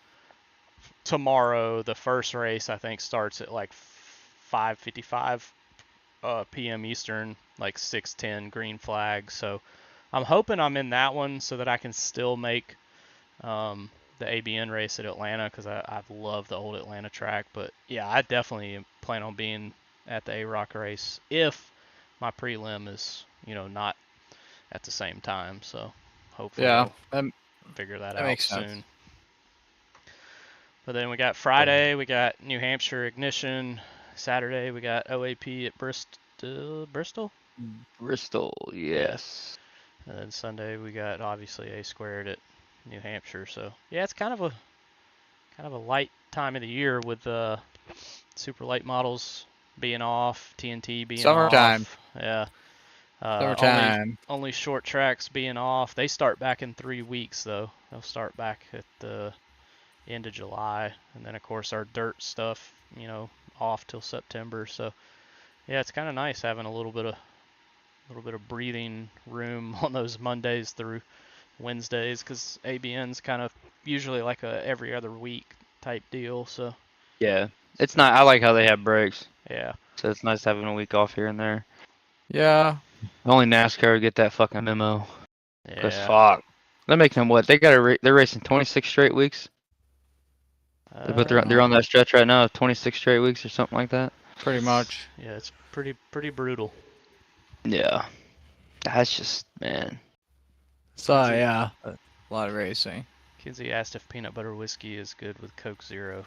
tomorrow. The first race, I think, starts at like 5:55 p.m. Eastern, like 6:10 green flag. So I'm hoping I'm in that one so that I can still make the ABN race at Atlanta, because I've loved the old Atlanta track. But yeah, I definitely plan on being at the A-Rock race if my prelim is, not at the same time. So hopefully we'll figure that out soon. Sense. But then we got Friday, we got New Hampshire Ignition. Saturday we got OAP at Bristol. Bristol, yes. Yeah. And then Sunday we got obviously A Squared at New Hampshire. So yeah, it's kind of a light time of the year with super light models being off, TNT being off. Yeah. Summertime. Only short tracks being off. They start back in 3 weeks though. They'll start back at the end of July, and then of course our dirt stuff, off till September. So yeah, it's kind of nice having a little bit of breathing room on those Mondays through Wednesdays, because ABN's kind of usually like a every other week type deal. So Yeah, it's not. I like how they have breaks. yeah. So it's nice having a week off here and there. Yeah. Only NASCAR would get that fucking memo. Cause Yeah. fuck, they're making them what? They got they're racing 26 straight weeks. But they're on that stretch right now, 26 straight weeks or something like that. Pretty much. Yeah, it's pretty brutal. Yeah, that's just man. So yeah, a lot of racing. Kinsey asked if peanut butter whiskey is good with Coke Zero.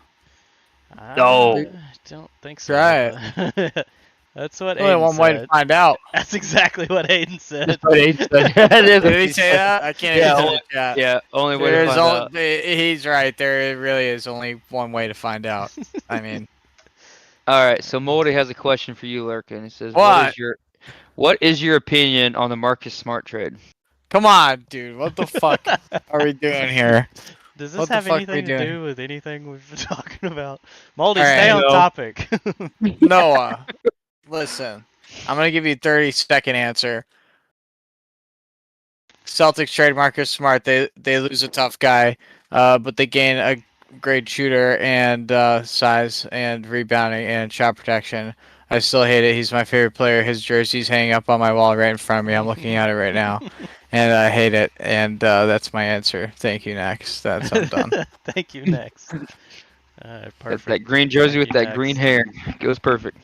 Oh. I don't think so. Try it. That's what Only Aiden one way to said. find out. That's exactly what Aiden said. That's what Aiden said. Did he say that? I can't Yeah, answer the chat. Yeah, only way to find out. He's right. There really is only one way to find out. I mean, All right, so Moldy has a question for you, Lurkin. He says, What? What is your opinion on the Marcus Smart trade?" come on, dude. What the fuck are we doing here? Does What this the have fuck are we anything to doing? do with anything we've been talking about? Moldy, All right, stay on no. topic. Noah, listen. I'm gonna give you a 30-second answer. Celtics trade Marcus Smart. They lose a tough guy, but they gain a great shooter and size and rebounding and shot protection. I still hate it. He's my favorite player. His jersey's hanging up on my wall right in front of me. I'm looking at it right now, and I hate it. And that's my answer. Thank you. Next. I'm done. Thank you. Next. Perfect. That green jersey Thank with you, that green hair goes perfect.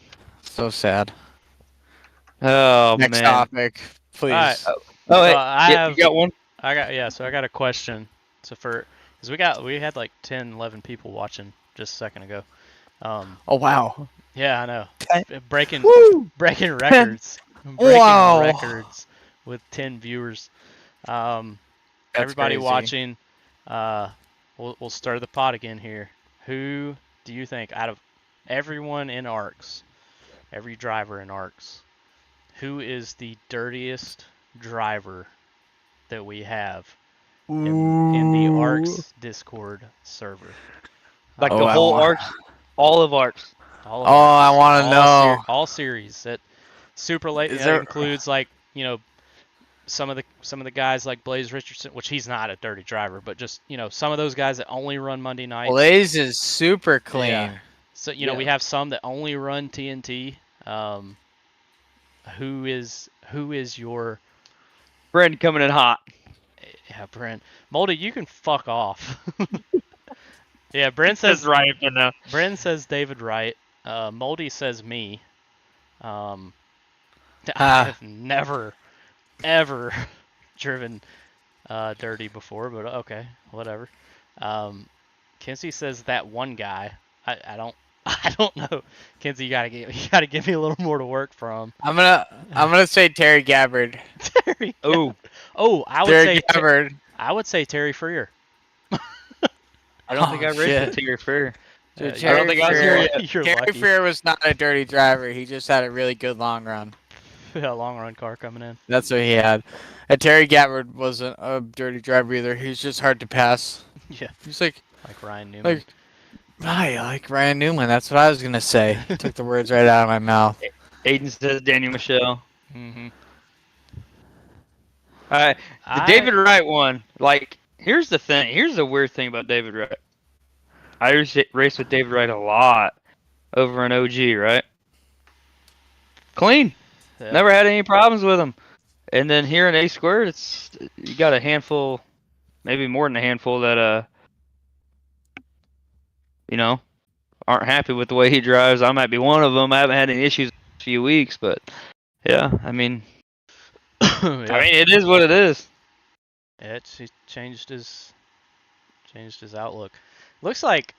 So sad. Oh Next man. topic, please. Alright. Oh, So hey, I have. you got one? So I got a question. So because we had like 10, 11 people watching just a second ago. Oh wow. Yeah, I know. Breaking Woo! records. Breaking Wow. records with 10 viewers. Everybody crazy. watching. We'll stir the pot again here. Who do you think out of everyone in ARCS, every driver in ARCS, who is the dirtiest driver that we have in the ARCS Discord server? Like Oh, the I whole want- ARCS, all of ARCS. All of Oh, I ARCS. wanna know. All series. That super late. Is That there- includes like some of the guys like Blaze Richardson, which he's not a dirty driver, but just some of those guys that only run Monday nights. Blaze is super clean. Yeah. So we have some that only run TNT. Who is your Brandon coming in hot. Yeah, Brent. Moldy, you can fuck off. Yeah, Brent says That's right now. Brent says David Wright. Moldy says me. I have never, ever driven dirty before, but okay, whatever. Kinsey says that one guy. I don't know. Kinsey, you gotta give me a little more to work from. I'm gonna say Terry Gabbard. Terry. Oh, I would say Terry Freer. I don't think I Oh, raced shit. with Terry Freer. Dude, I don't think I was here yet. You're Terry lucky. Freer was not a dirty driver. He just had a really good long run. Yeah, long run car coming in. That's what he had. And Terry Gabbard wasn't a dirty driver either. He's just hard to pass. Yeah. He's like Ryan Newman. like Ryan Newman. That's what I was gonna say. Took the words right out of my mouth. Aiden says Daniel Michelle. Mm-hmm. All right, the David Wright one. Like, here's the thing. Here's the weird thing about David Wright. I raced with David Wright a lot over an OG, right? Clean. Yeah. Never had any problems with him. And then here in A squared, it's you got a handful, maybe more than a handful that aren't happy with the way he drives. I might be one of them. I haven't had any issues in a few weeks, but yeah, I mean, it is what it is. Yeah, he changed his outlook. Looks like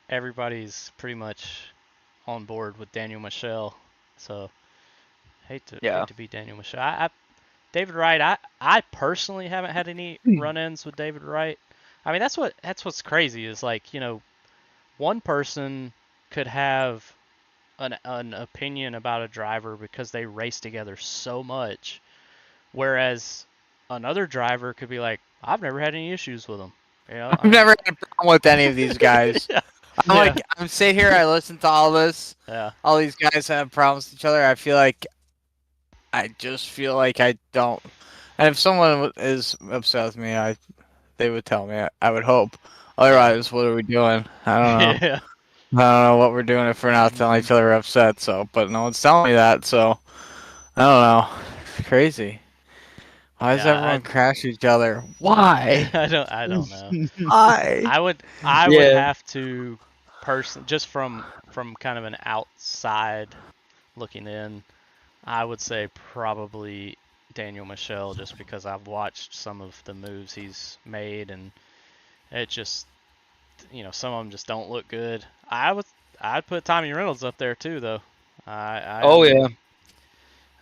everybody's pretty much on board with Daniel Michelle. So hate to be Daniel Michelle. David Wright. I personally haven't had any run-ins with David Wright. I mean, that's what's crazy is like one person could have an opinion about a driver because they race together so much, whereas another driver could be like, I've never had any issues with him. I've never had a problem with any of these guys. Yeah. I'm sit here, I listen to all this. Yeah. All these guys have problems with each other. I just feel like I don't. And if someone is upset with me, they would tell me. I would hope. Otherwise, what are we doing? I don't know. Yeah. I don't know what we're doing if we're not telling each other we're upset. So, but no one's telling me that. So, I don't know. It's crazy. Why does Yeah, everyone crash each other? Why? I don't know. Why? I would Yeah. have to just from kind of an outside looking in, I would say probably Daniel Michel, just because I've watched some of the moves he's made, and it just, some of them just don't look good. I'd put Tommy Reynolds up there too, though. Oh yeah.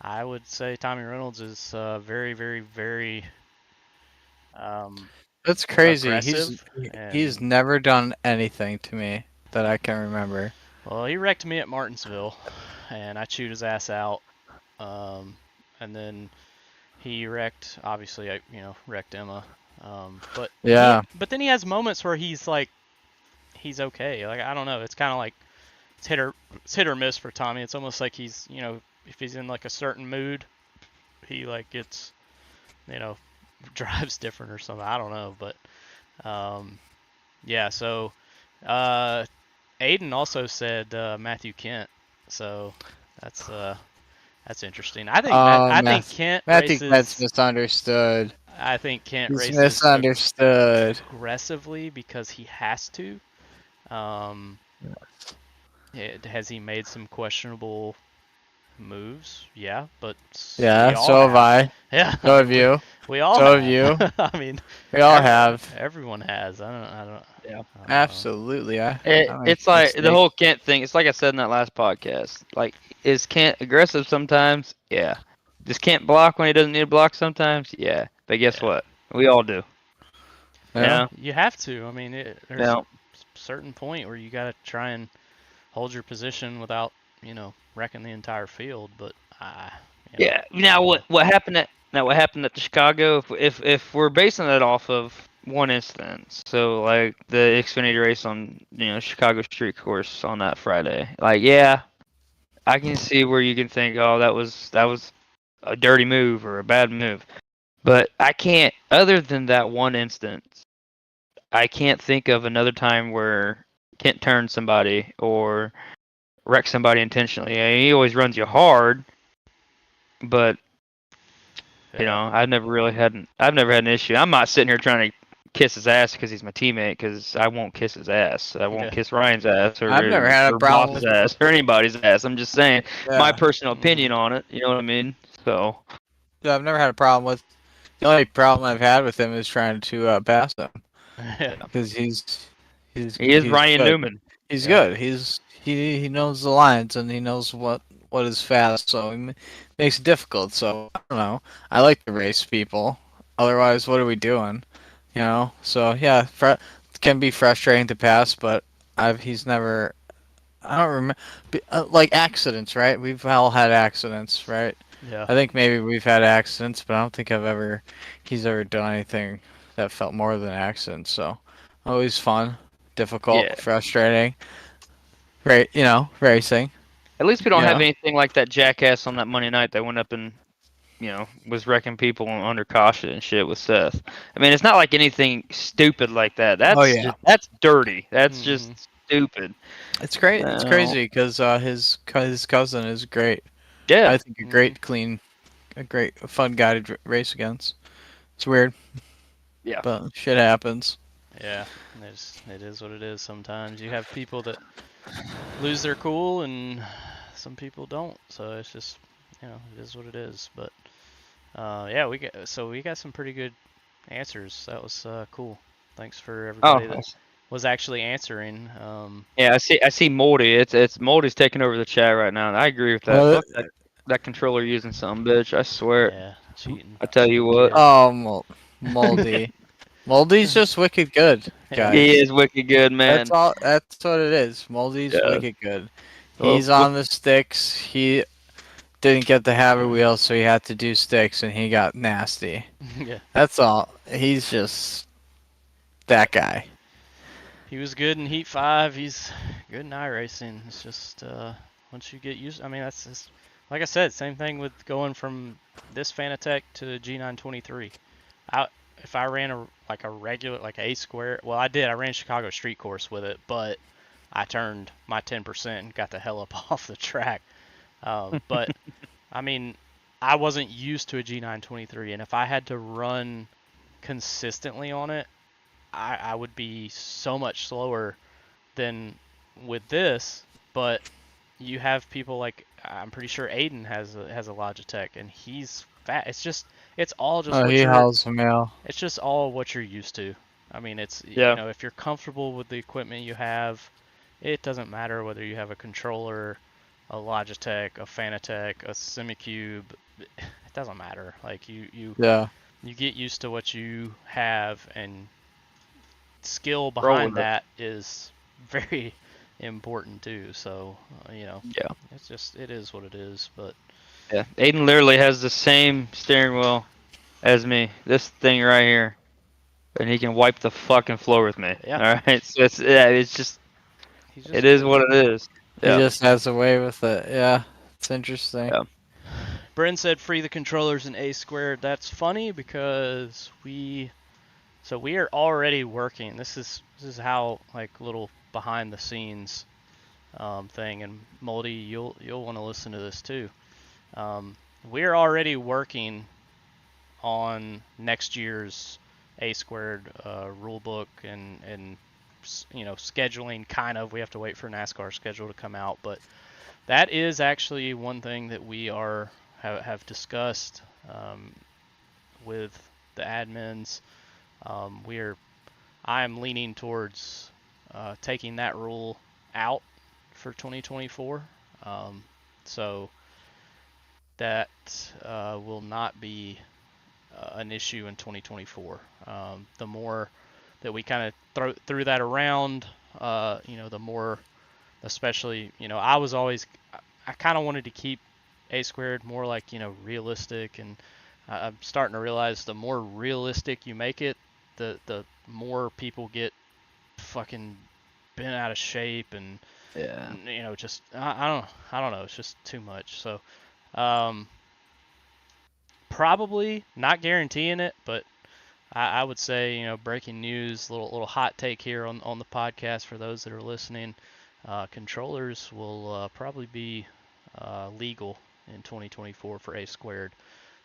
I would say Tommy Reynolds is very, very, very That's crazy. aggressive, He's and never done anything to me that I can remember. well, he wrecked me at Martinsville, and I chewed his ass out. And then he wrecked, obviously, wrecked Emma. But Yeah. then he has moments where he's like, he's okay. Like, I don't know. It's kind of like it's hit or miss for Tommy. It's almost like he's, if he's in like a certain mood, he like gets, you know, drives different or something. I don't know, but yeah. So Aiden also said Matthew Kent, so that's interesting. I think Kent Matthew Kent's races. misunderstood. I think Kent He's races misunderstood. aggressively because he has to. Um, has he made some questionable moves? Yeah, but we Yeah, all so have have. I. Yeah, So I have mean, you. we all So have you. have. I mean, We all have. everyone has. Yeah. I don't know. Absolutely. I make It's like the mistakes. whole Kent thing. It's like I said in that last podcast. Like, is Kent aggressive sometimes? Yeah. Does Kent block when he doesn't need to block sometimes? Yeah. But guess Yeah. what? We all do. Yeah. You have to. I mean, there's Yeah. a certain point where you got to try and hold your position without, wrecking the entire field. But Yeah. I Now don't know. what happened at the Chicago? If we're basing it off of one instance, so like the Xfinity race on Chicago Street Course on that Friday, like yeah, I can see where you can think, oh, that was a dirty move or a bad move, but I can't. Other than that one instance, I can't think of another time where Kent turned somebody or wrecked somebody intentionally. I mean, he always runs you hard, but Yeah. I've never had an issue. I'm not sitting here trying to kiss his ass because he's my teammate, because I won't kiss his ass. I won't Yeah. kiss Ryan's ass I've never had a or problem Boss's with. ass or anybody's ass. I'm just saying my Yeah. personal opinion on it. You know what I mean? So Yeah, I've never had a problem with. The only problem I've had with him is trying to pass him Yeah. because he is he's Ryan good. Newman. He's Yeah. good. He knows the lines and he knows what is fast, so makes it difficult. So I don't know. I like to race people. Otherwise, what are we doing? So yeah, it can be frustrating to pass, but he's never. I don't remember like accidents, right? We've all had accidents, right? Yeah. I think maybe we've had accidents, but I don't think he's ever done anything that felt more than an accident. So always fun, Yeah. difficult, frustrating. Right, racing. At least we don't have Yeah. anything like that jackass on that Monday night that went up and was wrecking people under caution and shit with Seth. I mean, it's not like anything stupid like that. Oh yeah. That's dirty. That's Hmm. just stupid. It's great. It's No. crazy because his cousin is great. Yeah. I think a great, fun guy to race against. It's weird, Yeah. but shit happens. Yeah. It is what it is. Sometimes you have people that lose their cool, and some people don't. So it's just, it is what it is. But yeah, we got some pretty good answers. That was cool. Thanks for Oh, everybody that was actually answering. yeah. I see Moldy. It's Moldy's taking over the chat right now, and I agree with that. Well, Fuck that controller using some bitch. I swear. Yeah, cheating. I tell you Cheating what. kid. oh, Moldy. Moldy's just wicked good, Yeah. He guys. is wicked good, man. That's all. That's what it is. Moldy's Yeah. wicked good. Well, He's on the sticks. He didn't get the habit wheel, so he had to do sticks, and he got nasty. Yeah. That's all. He's just that guy. He was good in Heat 5. He's good in iRacing. It's just once you get used, I mean, that's just, like I said, same thing with going from this Fanatec to G923. if I ran a regular like A square, well I did. I ran Chicago street course with it, but I turned my 10% and got the hell up off the track. But I mean, I wasn't used to a G923, and if I had to run consistently on it, I would be so much slower than with this. But you have people like I'm pretty sure Aiden has a Logitech, and he's fat. It's all just Oh, what he you're. hauls some mail. It's just all what you're used to. I mean, it's Yeah. if you're comfortable with the equipment you have, it doesn't matter whether you have a controller, a Logitech, a Fanatec, a Semicube. It doesn't matter. Like Yeah. you get used to what you have, and skill Roll behind with it. that is very important too. So Yeah. it is what it is. But Yeah. Aiden literally has the same steering wheel as me. This thing right here. And he can wipe the fucking floor with me. yeah, All right. So it's just he's it just is good. what it is. He Yeah. just has a way with it. Yeah. It's interesting. Yeah. Bryn said free the controllers in A squared. That's funny because we are already working. This is how like little behind the scenes thing, and Moldy, you'll want to listen to this too. We're already working on next year's A squared rule book and scheduling. Kind of, we have to wait for NASCAR schedule to come out, but that is actually one thing that we have discussed with the admins. I am leaning towards taking that rule out for 2024. So that will not be an issue in 2024. The more that we kind of threw that around, the more, especially, I kind of wanted to keep A squared more like, realistic, and I'm starting to realize the more realistic you make it, the more people get fucking bent out of shape, and Yeah. just I don't know, it's just too much. So probably not guaranteeing it, but I would say, breaking news, little hot take here on the podcast for those that are listening. Controllers will probably be legal in 2024 for A squared.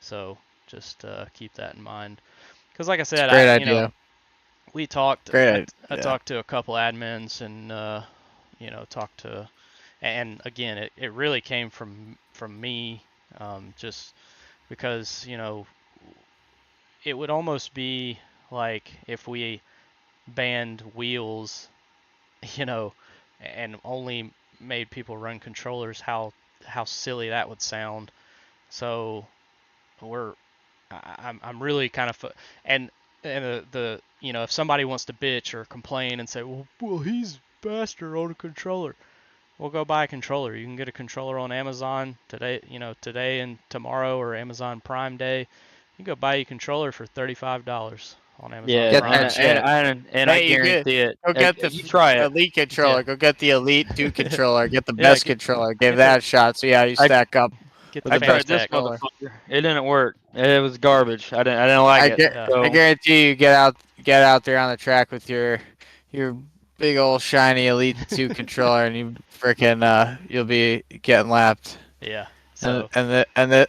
So just keep that in mind. Because like I It's a said, great idea. we talked. Great. I Yeah. talked to a couple admins, and talked to, and again, it really came from me, just because it would almost be like if we banned wheels, you know, and only made people run controllers, how silly that would sound. So we're I'm really kind of and the if somebody wants to bitch or complain and say, well he's faster on a controller, well, go buy a controller. You can get a controller on Amazon today and tomorrow, or Amazon Prime Day. You can go buy a controller for $35 on Amazon Yeah, Get Prime. that shit. and I Hey, guarantee it. go get the You try it. elite controller. Yeah. Go get the elite Duke controller. Get the Yeah, best controller. Give get the that a shot. See how you I stack up get with the I the tried best this Fanatec. controller. motherfucker. It didn't work. It was garbage. I didn't like it. Yeah. I So guarantee you get out there on the track with your big old shiny Elite 2 controller, and you freaking you'll be getting lapped. Yeah. And So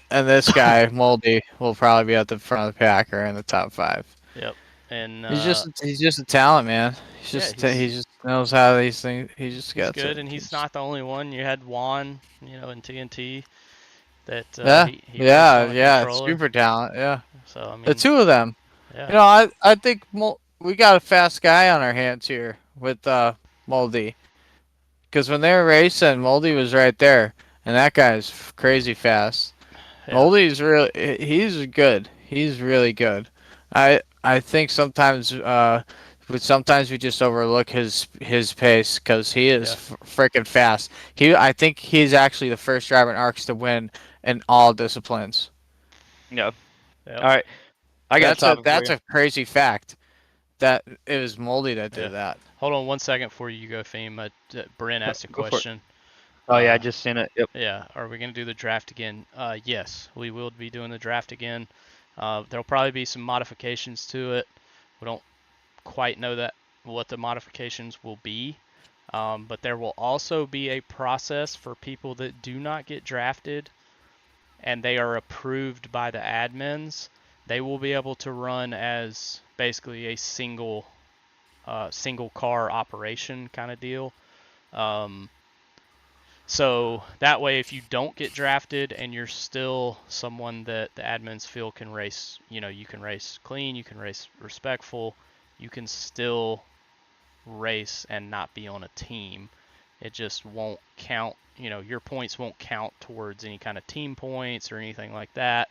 this guy Moldy will probably be at the front of the pack or in the top 5. yep. And He's just a talent, man. yeah, He just knows how these things. He just he's gets good, it. and he's not the only one. You had Juan, in TNT, that Yeah, he raced on a yeah. controller. Super talent. Yeah, So I the mean, two of them. yeah, You know, I think we got a fast guy on our hands here with Moldy. Because when they were racing, Moldy was right there, and that guy's crazy fast. yeah, Moldy's really he's good. He's really good. I think sometimes we just overlook his pace because he is yeah, freaking fast. I think he's actually the first driver in ARCS to win in all disciplines. yeah. yep, All right. I got a topic for That's you. a crazy fact that it was Moldy that yeah. did that. Hold on one second before you go, Theme. Bryn asked a Go for it. question. Oh yeah, I just seen it. Yep. Yeah, are we going to do the draft again? Yes, we will be doing the draft again. There'll probably be some modifications to it. We don't quite know what the modifications will be. But there will also be a process for people that do not get drafted and they are approved by the admins. They will be able to run as basically a single car operation kind of deal. So that way, if you don't get drafted and you're still someone that the admins feel can race, you can race clean, you can race respectful, you can still race and not be on a team. It just won't count, your points won't count towards any kind of team points or anything like that.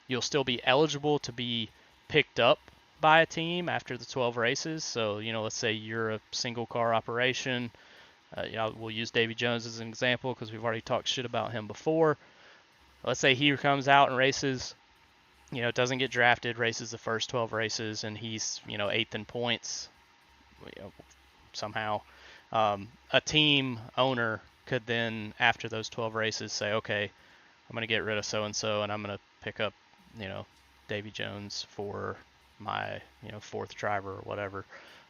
You'll still be eligible to be picked up by a team after the 12 races. So, let's say you're a single car operation. We'll use Davy Jones as an example because we've already talked shit about him before. Let's say he comes out and races, doesn't get drafted, races the first 12 races, and he's, 8th in points. Somehow, a team owner could then, after those 12 races, say, okay, I'm going to get rid of so-and-so, and I'm going to pick up, Davy Jones for my, 4th driver or whatever.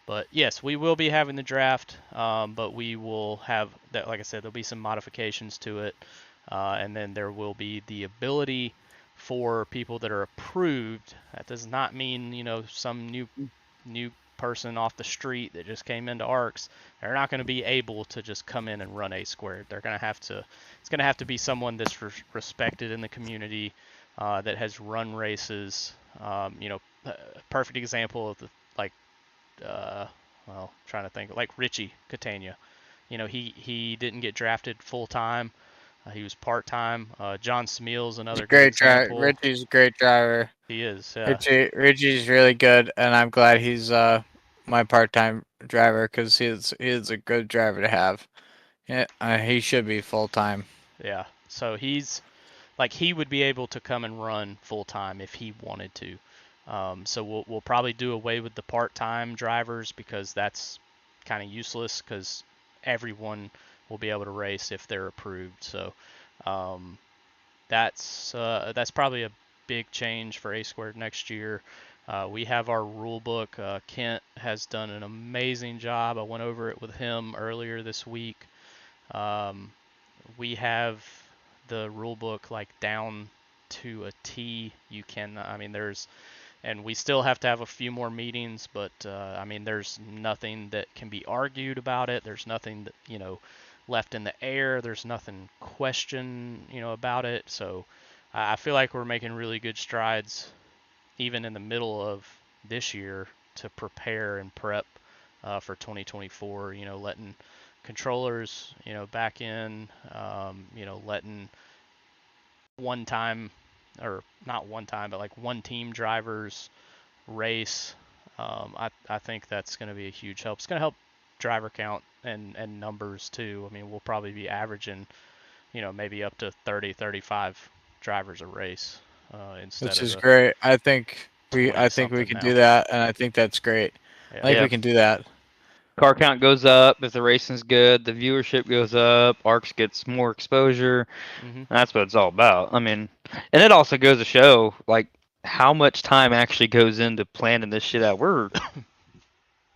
But yes, we will be having the draft, but we will have that. Like I said, there'll be some modifications to it, and then there will be the ability for people that are approved. That does not mean some new person off the street that just came into ARCS. They're not going to be able to just come in and run A squared. They're going to have to. It's going to have to be someone that's respected in the community, that has run races. Perfect example of the trying to think, like Richie Catania. He didn't get drafted full time. He was part time. John Smeal's another good example. Richie's a great driver. He is. Yeah. Richie's really good, and I'm glad he's my part-time driver because he is a good driver to have. Yeah, he should be full time. Yeah. So he would be able to come and run full time if he wanted to. So we'll probably do away with the part-time drivers because that's kind of useless because everyone will be able to race if they're approved. So that's probably a big change for A squared next year. We have our rule book. Kent has done an amazing job. I went over it with him earlier this week. We have the rule book down to a T. And we still have to have a few more meetings, but there's nothing that can be argued about it. There's nothing that, left in the air. There's nothing question, about it. So I feel like we're making really good strides, even in the middle of this year, to prepare and prep for 2024. Letting controllers, back in, letting one time, or not one time, but one team drivers race. I think that's going to be a huge help. It's going to help driver count and numbers too. We'll probably be averaging, maybe up to 30, 35 drivers a race, instead Which of is great. I think we can now. do that, and I think that's great. Yeah. I think we can do that. Car count goes up if the racing's good. The viewership goes up. ARCS gets more exposure. Mm-hmm. That's what it's all about. And it also goes to show how much time actually goes into planning this shit out. We're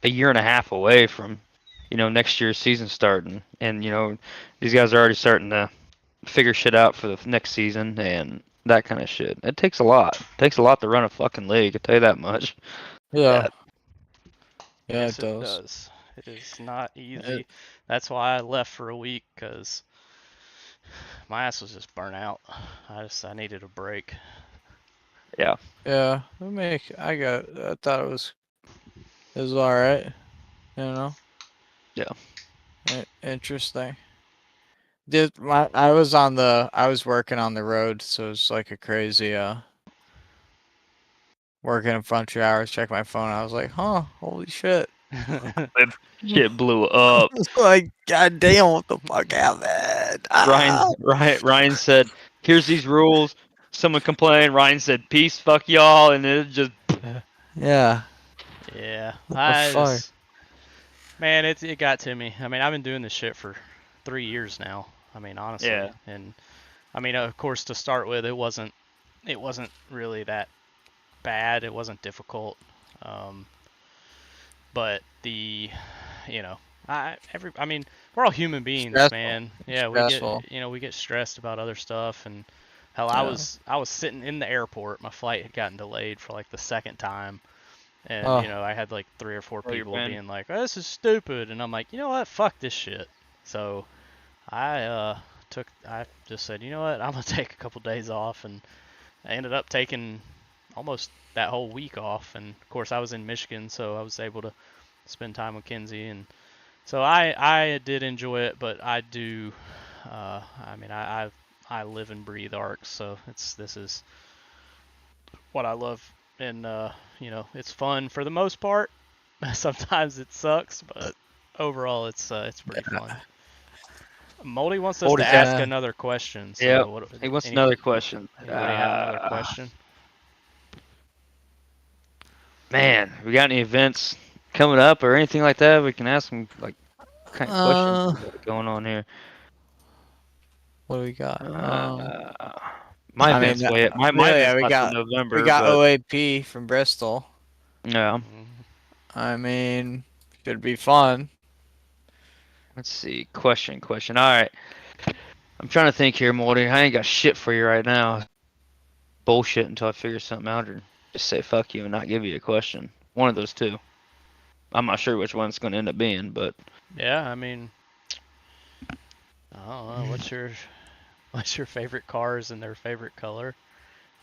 a year and a half away from, next year's season starting, and these guys are already starting to figure shit out for the next season and that kind of shit. It takes a lot. It takes a lot to run a fucking league. I tell you that much. Yeah. Yeah, yes, it does. It is not easy. That's why I left for a week, because my ass was just burnt out. I needed a break. Yeah. Yeah. I thought it was all right. Yeah. Interesting. I was working on the road, so it's like a crazy working a bunch of hours, check my phone. I was like, huh, holy shit. Shit blew up. Like, goddamn, what the fuck happened? Ryan said, here's these rules. Someone complained. Ryan said, peace, fuck y'all, and it just yeah. Yeah. Fuck? Man, it got to me. I've been doing this shit for 3 years now. Honestly. Yeah. And of course, to start with, it wasn't really that bad. It wasn't difficult. But I mean, we're all human beings, Stressful. man. Yeah, Stressful. we get stressed about other stuff, and hell, I was sitting in the airport. My flight had gotten delayed for like the second time, and I had like 3 or 4 people being like, "Oh, this is stupid," and I'm like, you know what, fuck this shit. So I just said, you know what, I'm gonna take a couple days off, and I ended up taking almost that whole week off, and of course I was in Michigan, so I was able to spend time with Kinsey, and so I did enjoy it, but I do, I mean I live and breathe ARCs, so this is what I love, and it's fun for the most part. Sometimes it sucks, but overall it's pretty fun. Moldy wants us to ask another question. So yeah, he wants another question. Anybody have another question? Man, we got any events coming up or anything like that? We can ask him like what kind of questions going on here. What do we got? My event's we got November. We got OAP from Bristol. Yeah. I mean, should be fun. Let's see. Question. All right. I'm trying to think here, Moldy. I ain't got shit for you right now. Bullshit until I figure something out, or just say fuck you and not give you a question. One of those two. I'm not sure which one it's going to end up being, but yeah, I mean, I don't know. What's your favorite cars and their favorite color?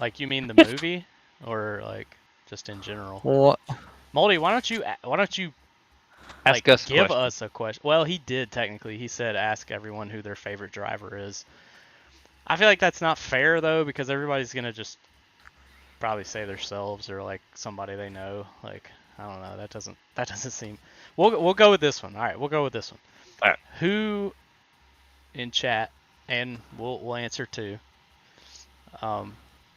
Like, you mean the movie, or like just in general? What? Moldy, why don't you ask us give us a question? Well, he did technically. He said ask everyone who their favorite driver is. I feel like that's not fair though, because everybody's gonna just probably say themselves or like somebody they know. Like, I don't know. That doesn't seem. We'll go with this one. All right, we'll go with this one. All right. Who in chat, and we'll answer too.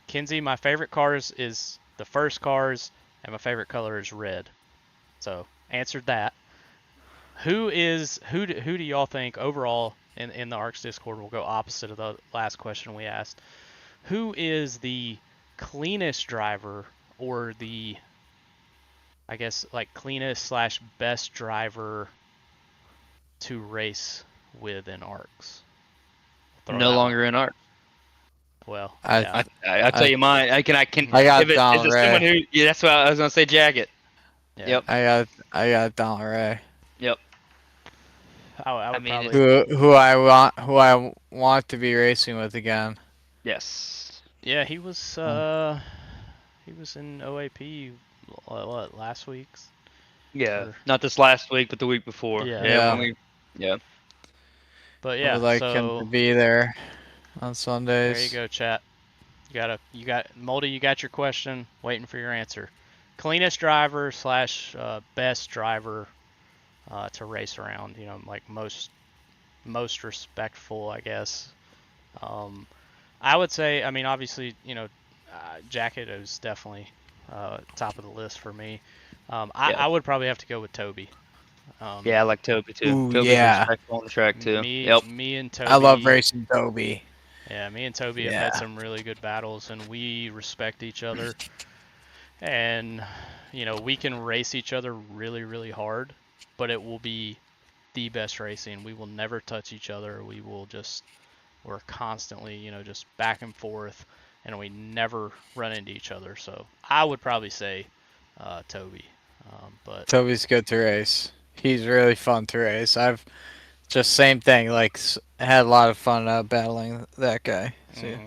Kinsey, my favorite cars is the first cars, and my favorite color is red. So answered that. Who do y'all think overall in the ARCS Discord? We'll go opposite of the last question we asked. Who is the cleanest driver, or the, I guess, like cleanest / best driver to race with in ARCS? No longer in ARCS. Well, I'll tell you mine. I can. I got Don Ray. Someone who, yeah, that's what I was gonna say. Jacket. Yeah. Yep. I got Don Ray. Yep. I mean, probably... who I want to be racing with again. Yes. Yeah, he was in OAP what, last week's? Yeah, not this last week, but the week before. Yeah. Yeah. But yeah, I would like him to be there on Sundays. There you go, chat. You got Moldy. You got your question. Waiting for your answer. Cleanest driver / best driver to race around. You know, like most respectful, I guess. I would say. I mean, obviously, Jacket is definitely top of the list for me. I would probably have to go with Toby. Yeah, I like Toby too. Ooh, Toby's respectful on the track too. Me and Toby. I love racing Toby. Yeah, me and Toby have had some really good battles, and we respect each other. And we can race each other really, really hard, but it will be the best racing. We will never touch each other. We're constantly, just back and forth, and we never run into each other. So I would probably say Toby. But Toby's good to race. He's really fun to race. I've just same thing. Like, had a lot of fun battling that guy. So,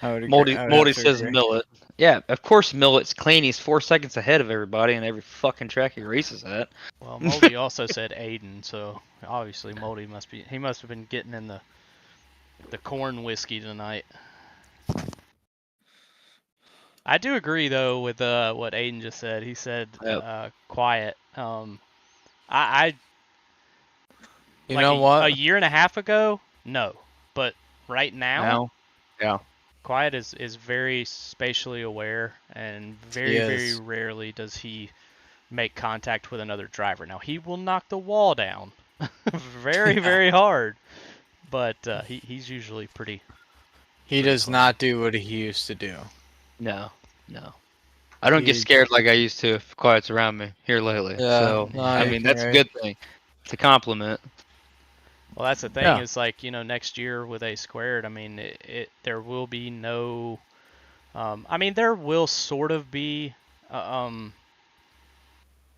Moldy says Millet. Yeah, of course Millet's clean. He's 4 seconds ahead of everybody in every fucking track he races at. Well, Moldy also said Aiden, so obviously Moldy must have been getting in the corn whiskey tonight. I do agree though with what Aiden just said. He said quiet. I you know what? A year and a half ago, no, but right now, yeah. Quiet is very spatially aware, and very rarely does he make contact with another driver. Now, he will knock the wall down very, very hard, but he's usually pretty... He does not do what he used to do. No. I don't get scared like I used to if quiet's around me here lately. Yeah, So no, I you're mean that's a right. good thing. It's a compliment. Well, that's the thing Yeah. is like, next year with A squared, I mean, there will be no, I mean, there will sort of be,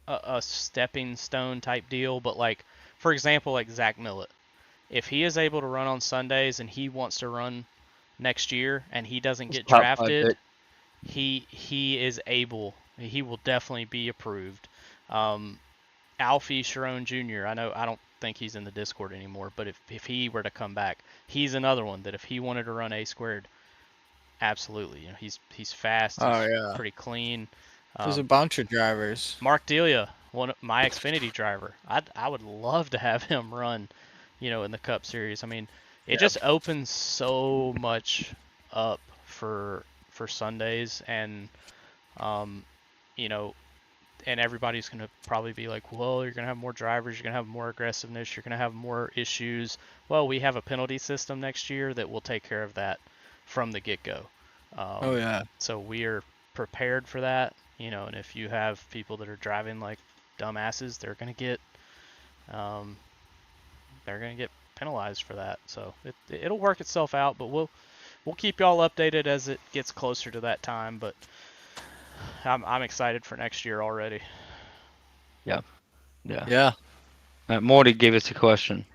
a stepping stone type deal, but like, for example, like Zach Millett, if he is able to run on Sundays and he wants to run next year and he doesn't It's get top 5 drafted, pick. he is able. He will definitely be approved. Alfie Sharon Jr. I don't think he's in the Discord anymore, but if he were to come back, he's another one that if he wanted to run A squared, absolutely. He's fast. Oh He's yeah. pretty clean. There's a bunch of drivers. Mark Delia, one of my Xfinity driver. I would love to have him run, in the Cup Series. I mean, it just opens so much up for Sundays, and um, you know, and everybody's going to probably be like, well, you're going to have more drivers, you're going to have more aggressiveness, you're going to have more issues. Well, we have a penalty system next year that will take care of that from the get-go. Oh yeah. So we are prepared for that, and if you have people that are driving like dumbasses, um, they're going to get penalized for that. So it'll work itself out, but we'll keep y'all updated as it gets closer to that time. But I'm excited for next year already. Yeah. Mm-hmm. Morty gave us a question.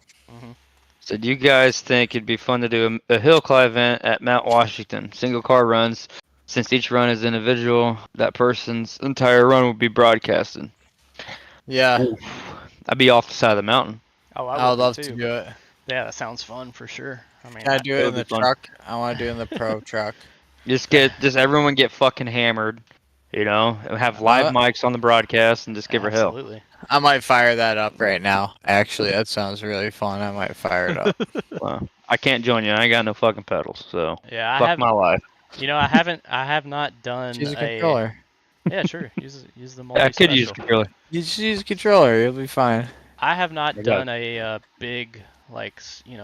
So do you guys think it'd be fun to do a hill climb event at Mount Washington? Single car runs. Since each run is individual, that person's entire run would be broadcasted. Yeah. Oof. I'd be off the side of the mountain. Oh, I I would would be love too. to do But it. yeah, that sounds fun for sure. I mean, Can I do It it in would be the fun. truck? I want to do it in the pro truck. Just everyone get fucking hammered, and have live mics on the broadcast and just give her hell. absolutely. I might fire that up right now. Actually, that sounds really fun. I might fire it up. Well, I can't join you. I ain't got no fucking pedals, so Yeah, fuck my life. I have not done Use a a. controller. Yeah, sure. Use the Yeah, I could use multi-special. a controller. You just use a controller. You'll be fine. I have not I got done a big like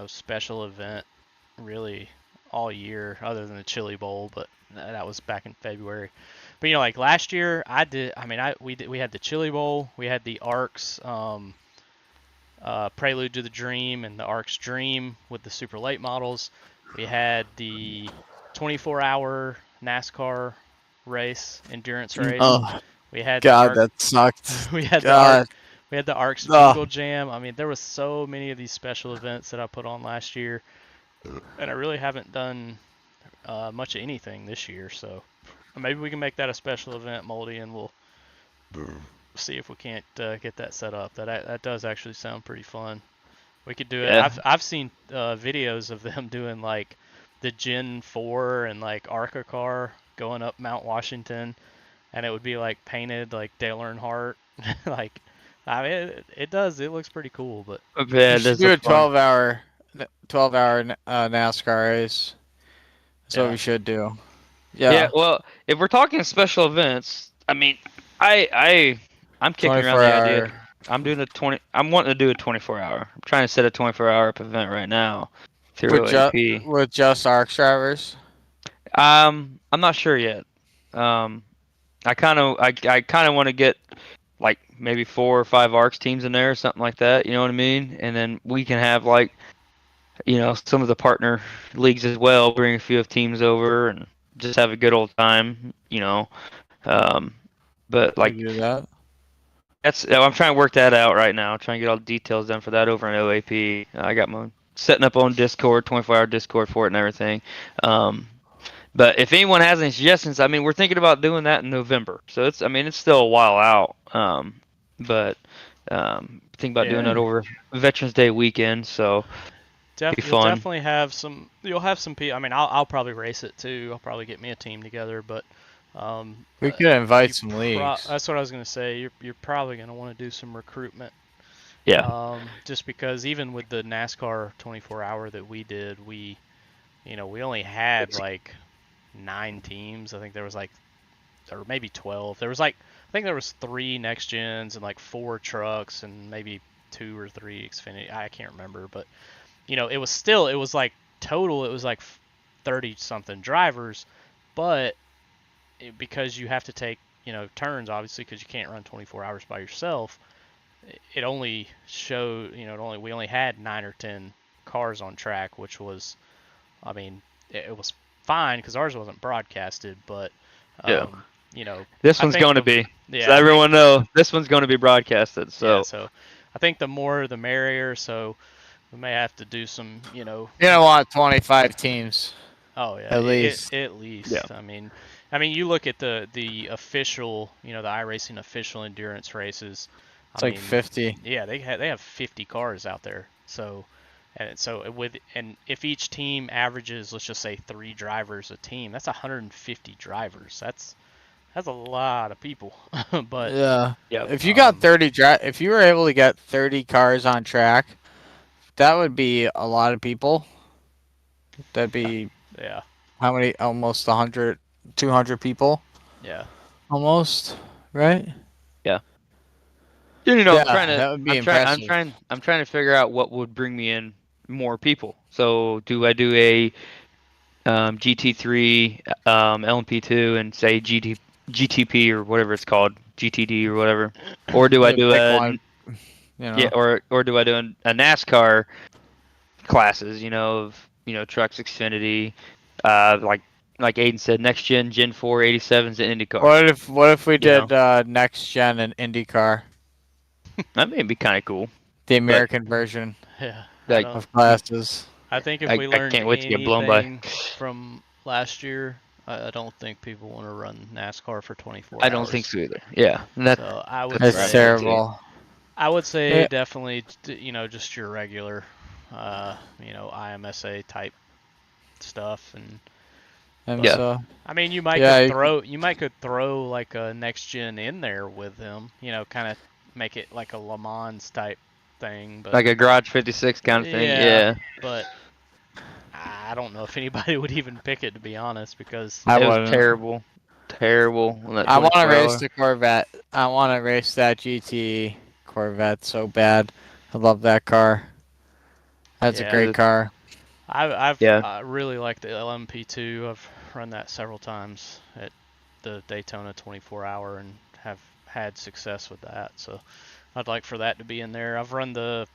special event really all year, other than the Chili Bowl, but that was back in February. But like last year, I did. I mean, we had the Chili Bowl, we had the Arcs Prelude to the Dream and the Arcs Dream with the super late models. We had the 24-hour NASCAR race, endurance race. Oh We had the God, Arc. that sucked. We had the God. Arc. We had the Arcs Oh. Bingo Jam. I mean, there was so many of these special events that I put on last year, and I really haven't done much of anything this year. So maybe we can make that a special event, Moldy, and we'll see if we can't get that set up. That does actually sound pretty fun. We could do it. Yeah. I've seen videos of them doing like the Gen 4 and like ARCA car going up Mount Washington, and it would be like painted like Dale Earnhardt. Like, I mean, it does. It looks pretty cool, but Yeah, You should do a 12-hour NASCAR race. That's what we should do. Yeah. Well, if we're talking special events, I mean, I'm kicking around the idea. I'm doing I'm wanting to do a 24-hour. I'm trying to set a 24-hour event right now through OAP. With just ARC drivers. I'm not sure yet. I kind of want to get like maybe 4 or 5 ARCs teams in there or something like that. You know what I mean? And then we can have like some of the partner leagues as well. Bring a few of teams over and just have a good old time. But like do that. I'm trying to work that out right now. I'm trying to get all the details done for that over in OAP. I got my setting up on Discord, 24-hour Discord for it and everything. But if anyone has any suggestions, I mean, we're thinking about doing that in November. So it's still a while out. Think about doing it over Veterans Day weekend. So you'll definitely have some. You'll have some people. I mean, I'll probably race it too. I'll probably get me a team together, but we could invite some leagues. That's what I was gonna say. You're probably gonna want to do some recruitment. Yeah. Just because even with the NASCAR 24-hour that we did, we only had like 9 teams. I think there was like, or maybe 12. There was like, I think there was 3 next gens and like 4 trucks and maybe 2 or 3 Xfinity. I can't remember, but it was like total. It was like 30 something drivers, but because you have to take turns, obviously, because you can't run 24 hours by yourself. It only showed, we only had 9 or 10 cars on track, which was, I mean, it was fine because ours wasn't broadcasted, but Yeah. This one's going to be. Yeah, so everyone know this one's going to be broadcasted. So yeah, so I think the more the merrier. So we may have to do some, You're gonna want 25 teams. Oh yeah, at least. At least. Yeah. I mean, you look at the official, the iRacing official endurance races. It's like 50. Yeah, they have 50 cars out there. So if each team averages, let's just say 3 drivers a team, that's 150 drivers. That's a lot of people. But yeah, Yep. if you got 30 if you were able to get 30 cars on track, that would be a lot of people. That'd be yeah, how many? Almost 100, 200 people. yeah, Almost, right? Yeah. that would be impressive. I'm trying to figure out what would bring me in more people. So do I do a GT3, LMP2, and say GTP or whatever it's called, GTD or whatever, or do I do one, or do I do a NASCAR classes? Of trucks, Xfinity, like Aiden said, next Gen 4 87s and IndyCar. What if we did next gen and IndyCar? That may be kind of cool. The American version. Yeah. Of classes. I think if we learned can't wait to get blown by from last year, I don't think people want to run NASCAR for 24 hours. I don't think so either. Yeah. So I would That's terrible. I would say definitely, just your regular, IMSA type stuff So, I mean, you might could throw like a next gen in there with them, kind of make it like a Le Mans type thing, but like a Garage 56 kind of thing. Yeah. But I don't know if anybody would even pick it, to be honest, because it was terrible. Terrible. I want to race the Corvette. I want to race that GT Corvette so bad. I love that car. That's a great car. I really like the LMP2. I've run that several times at the Daytona 24-hour and have had success with that. So I'd like for that to be in there. I've run I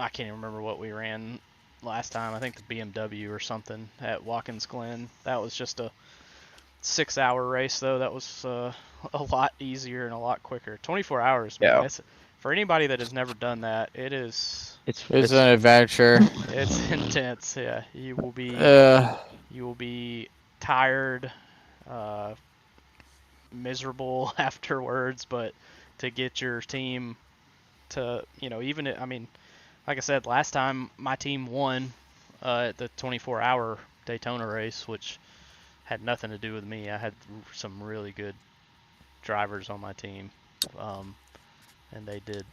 can't even remember what we ran last time. I think the BMW or something at Watkins Glen. That was just a 6-hour race, though. That was a lot easier and a lot quicker. 24 hours, man. Yeah. For anybody that has never done that, it's an adventure. It's intense. Yeah, you will be tired, miserable afterwards, but to get your team to, like I said, last time my team won at the 24-hour Daytona race, which had nothing to do with me. I had some really good drivers on my team, and they did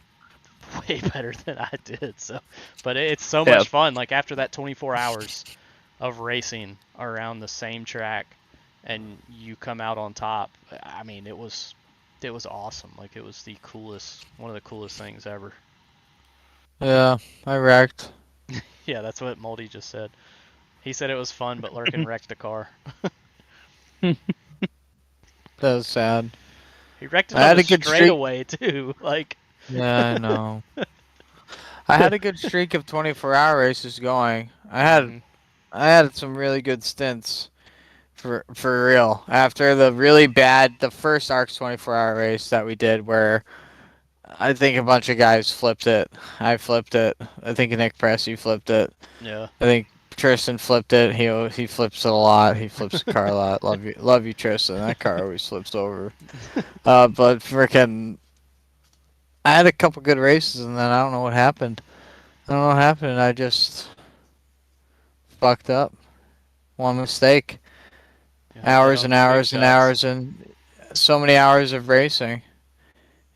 way better than I did. So, but it's so much fun. Like after that 24 hours of racing around the same track, and you come out on top. I mean, it was awesome. Like it was one of the coolest things ever. Yeah, I wrecked. Yeah, that's what Moldy just said. He said it was fun, but Lurkin wrecked the car. That was sad. He wrecked it on the straightaway too. Like. Yeah, I know. I had a good streak of 24-hour races going. I had some really good stints. For real. After the first ARCS 24-hour race that we did, where I think a bunch of guys flipped it. I flipped it. I think Nick Pressey flipped it. Yeah. I think Tristan flipped it. He flips it a lot. He flips the car a lot. Love you, Tristan. That car always flips over. But freaking, I had a couple good races, and then I don't know what happened. And I just fucked up. One mistake. Hours and hours and hours and so many hours of racing.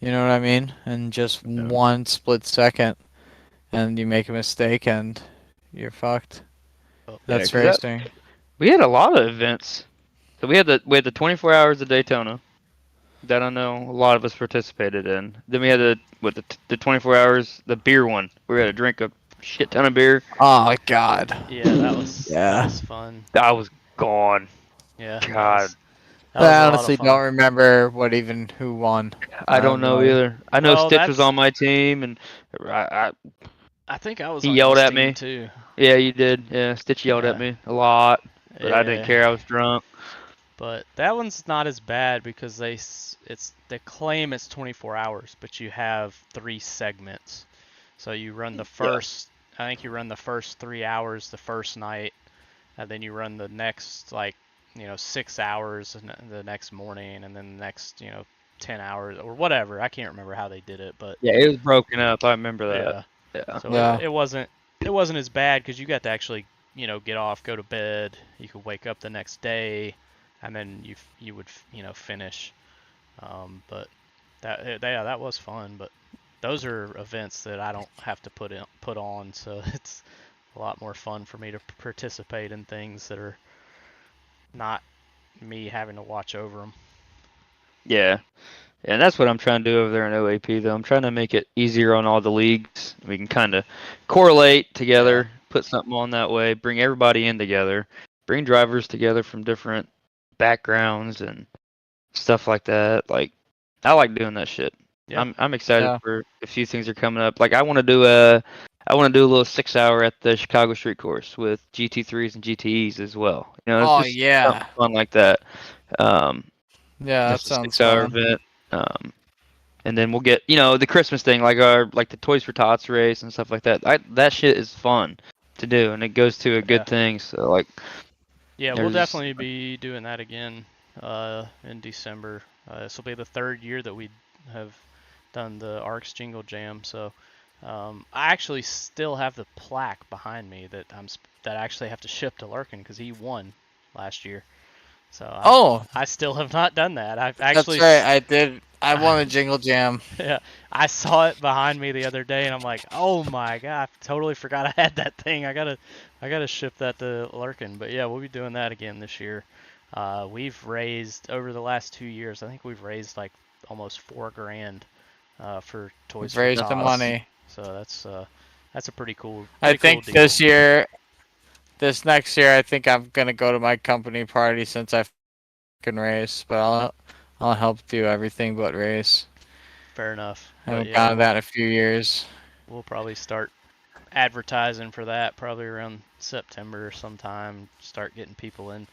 You know what I mean? And just one split second, and you make a mistake and you're fucked. That's racing. We had a lot of events. So we had the 24 hours of Daytona that I know a lot of us participated in. Then we had the 24 hours, the beer one. We had to drink a shit ton of beer. Oh my god. Yeah, that was fun. I was gone. Yeah. God. That was a I lot of honestly fun. don't remember who won. I don't know either. I know Stitch was on my team, and I think I was he on yelled his at team me. too. Yeah, you did. Yeah, Stitch yelled at me a lot, but I didn't care. I was drunk. But that one's not as bad because they claim it's 24 hours, but you have 3 segments. So you run the first, I think you run the first 3 hours the first night, and then you run the next 6 hours the next morning, and then the next 10 hours or whatever. I can't remember how they did it, but yeah, it was broken up. I remember that. Yeah. So it wasn't as bad because you got to actually get off, go to bed. You could wake up the next day, and then you would finish. But that was fun. But those are events that I don't have to put on, so it's a lot more fun for me to participate in things that are not me having to watch over them. Yeah. And that's what I'm trying to do over there in OAP, though. I'm trying to make it easier on all the leagues. We can kind of correlate together, put something on that way, bring everybody in together, bring drivers together from different backgrounds and stuff like that. Like, I like doing that shit. Yeah. I'm excited for a few things are coming up. Like, I want to do a little 6 hour at the Chicago Street Course with GT3s and GTEs as well. It's just something fun like that. That It's a sounds 6 hour fun. event. And then we'll get the Christmas thing, like the Toys for Tots race and stuff like that. That shit is fun to do, and it goes to a good thing. So like, we'll definitely be doing that again in December. This will be the 3rd year that we have done the ARCS Jingle Jam. So I actually still have the plaque behind me that I actually have to ship to Lurkin because he won last year. So I still have not done that. I've actually. That's right. I did. I won a Jingle Jam. Yeah, I saw it behind me the other day, and I'm like, oh my god, I totally forgot I had that thing. I gotta ship that to Lurkin. But yeah, we'll be doing that again this year. We've raised over the last 2 years. I think we've raised like almost $4 grand for Toys for Tots. Raised the money. So that's a pretty cool. I think cool this next year, I think I'm gonna go to my company party since I can race, but I'll help do everything but race. Fair enough. I haven't gone to that in a few years. We'll probably start advertising for that probably around September or sometime. Start getting people in.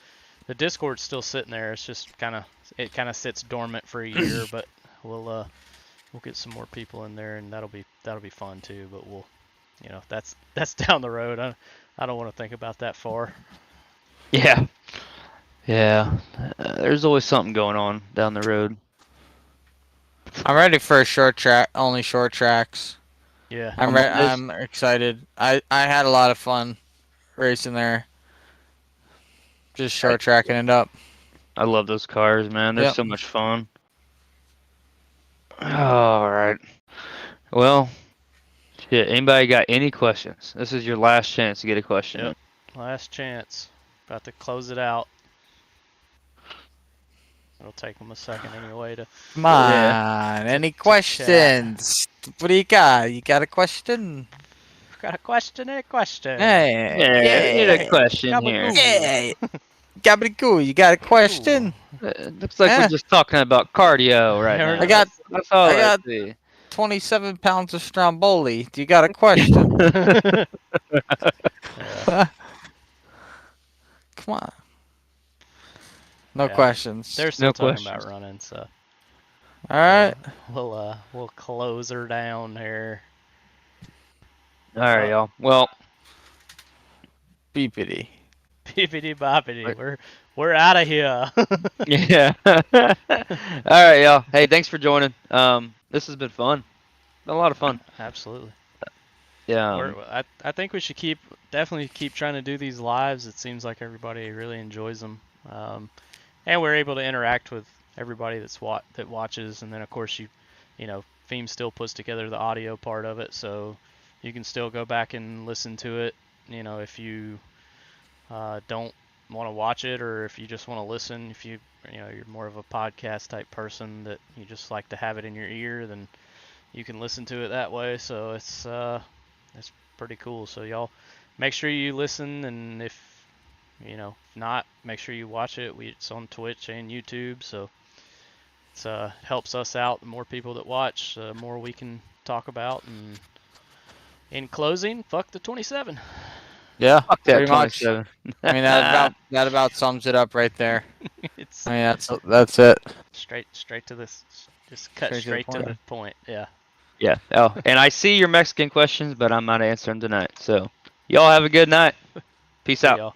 The Discord's still sitting there. It's just kind of sits dormant for a year, but we'll get some more people in there, and that'll be fun too. But we'll, that's down the road. I don't want to think about that far. Yeah. There's always something going on down the road. I'm ready for a short track, only short tracks. Yeah. I'm excited. I had a lot of fun racing there. Just short tracking it up. I love those cars, man. They're so much fun. All right. Well, shit. Anybody got any questions? This is your last chance to get a question. Yep. Last chance. About to close it out. It'll take them a second anyway to. Come on. Any questions? What do you got? You got a question? Got a question? A question. Hey. Need a question here. Yeah. Gabagoo, you got a question? Looks like we're just talking about cardio right now. I got That's all I see. 27 pounds of Stromboli. Do you got a question? Come on. No questions. They're still talking about running, so. All right. We'll close her down here. All right, y'all. Well, beepity boppity. We're out of here. Yeah. All right, y'all. Hey, thanks for joining. This has been fun. Been a lot of fun. Absolutely. Yeah. I think we should definitely keep trying to do these lives. It seems like everybody really enjoys them, and we're able to interact with everybody that watches. And then of course Feem still puts together the audio part of it, so you can still go back and listen to it. If you don't want to watch it, or if you just want to listen, if you're more of a podcast type person that you just like to have it in your ear, then you can listen to it that way. So it's pretty cool. So y'all make sure you listen, and if If not, make sure you watch it. It's on Twitch and YouTube, so it helps us out. The more people that watch, the more we can talk about. And in closing, fuck the 27. Yeah, Fuck that pretty much. 27. I mean, that about sums it up right there. It's I mean, that's it. straight to this. Just cut Straight to the point. Yeah. Yeah. Oh, and I see your Mexican questions, but I'm not answering tonight. So, y'all have a good night. Peace See out. y'all.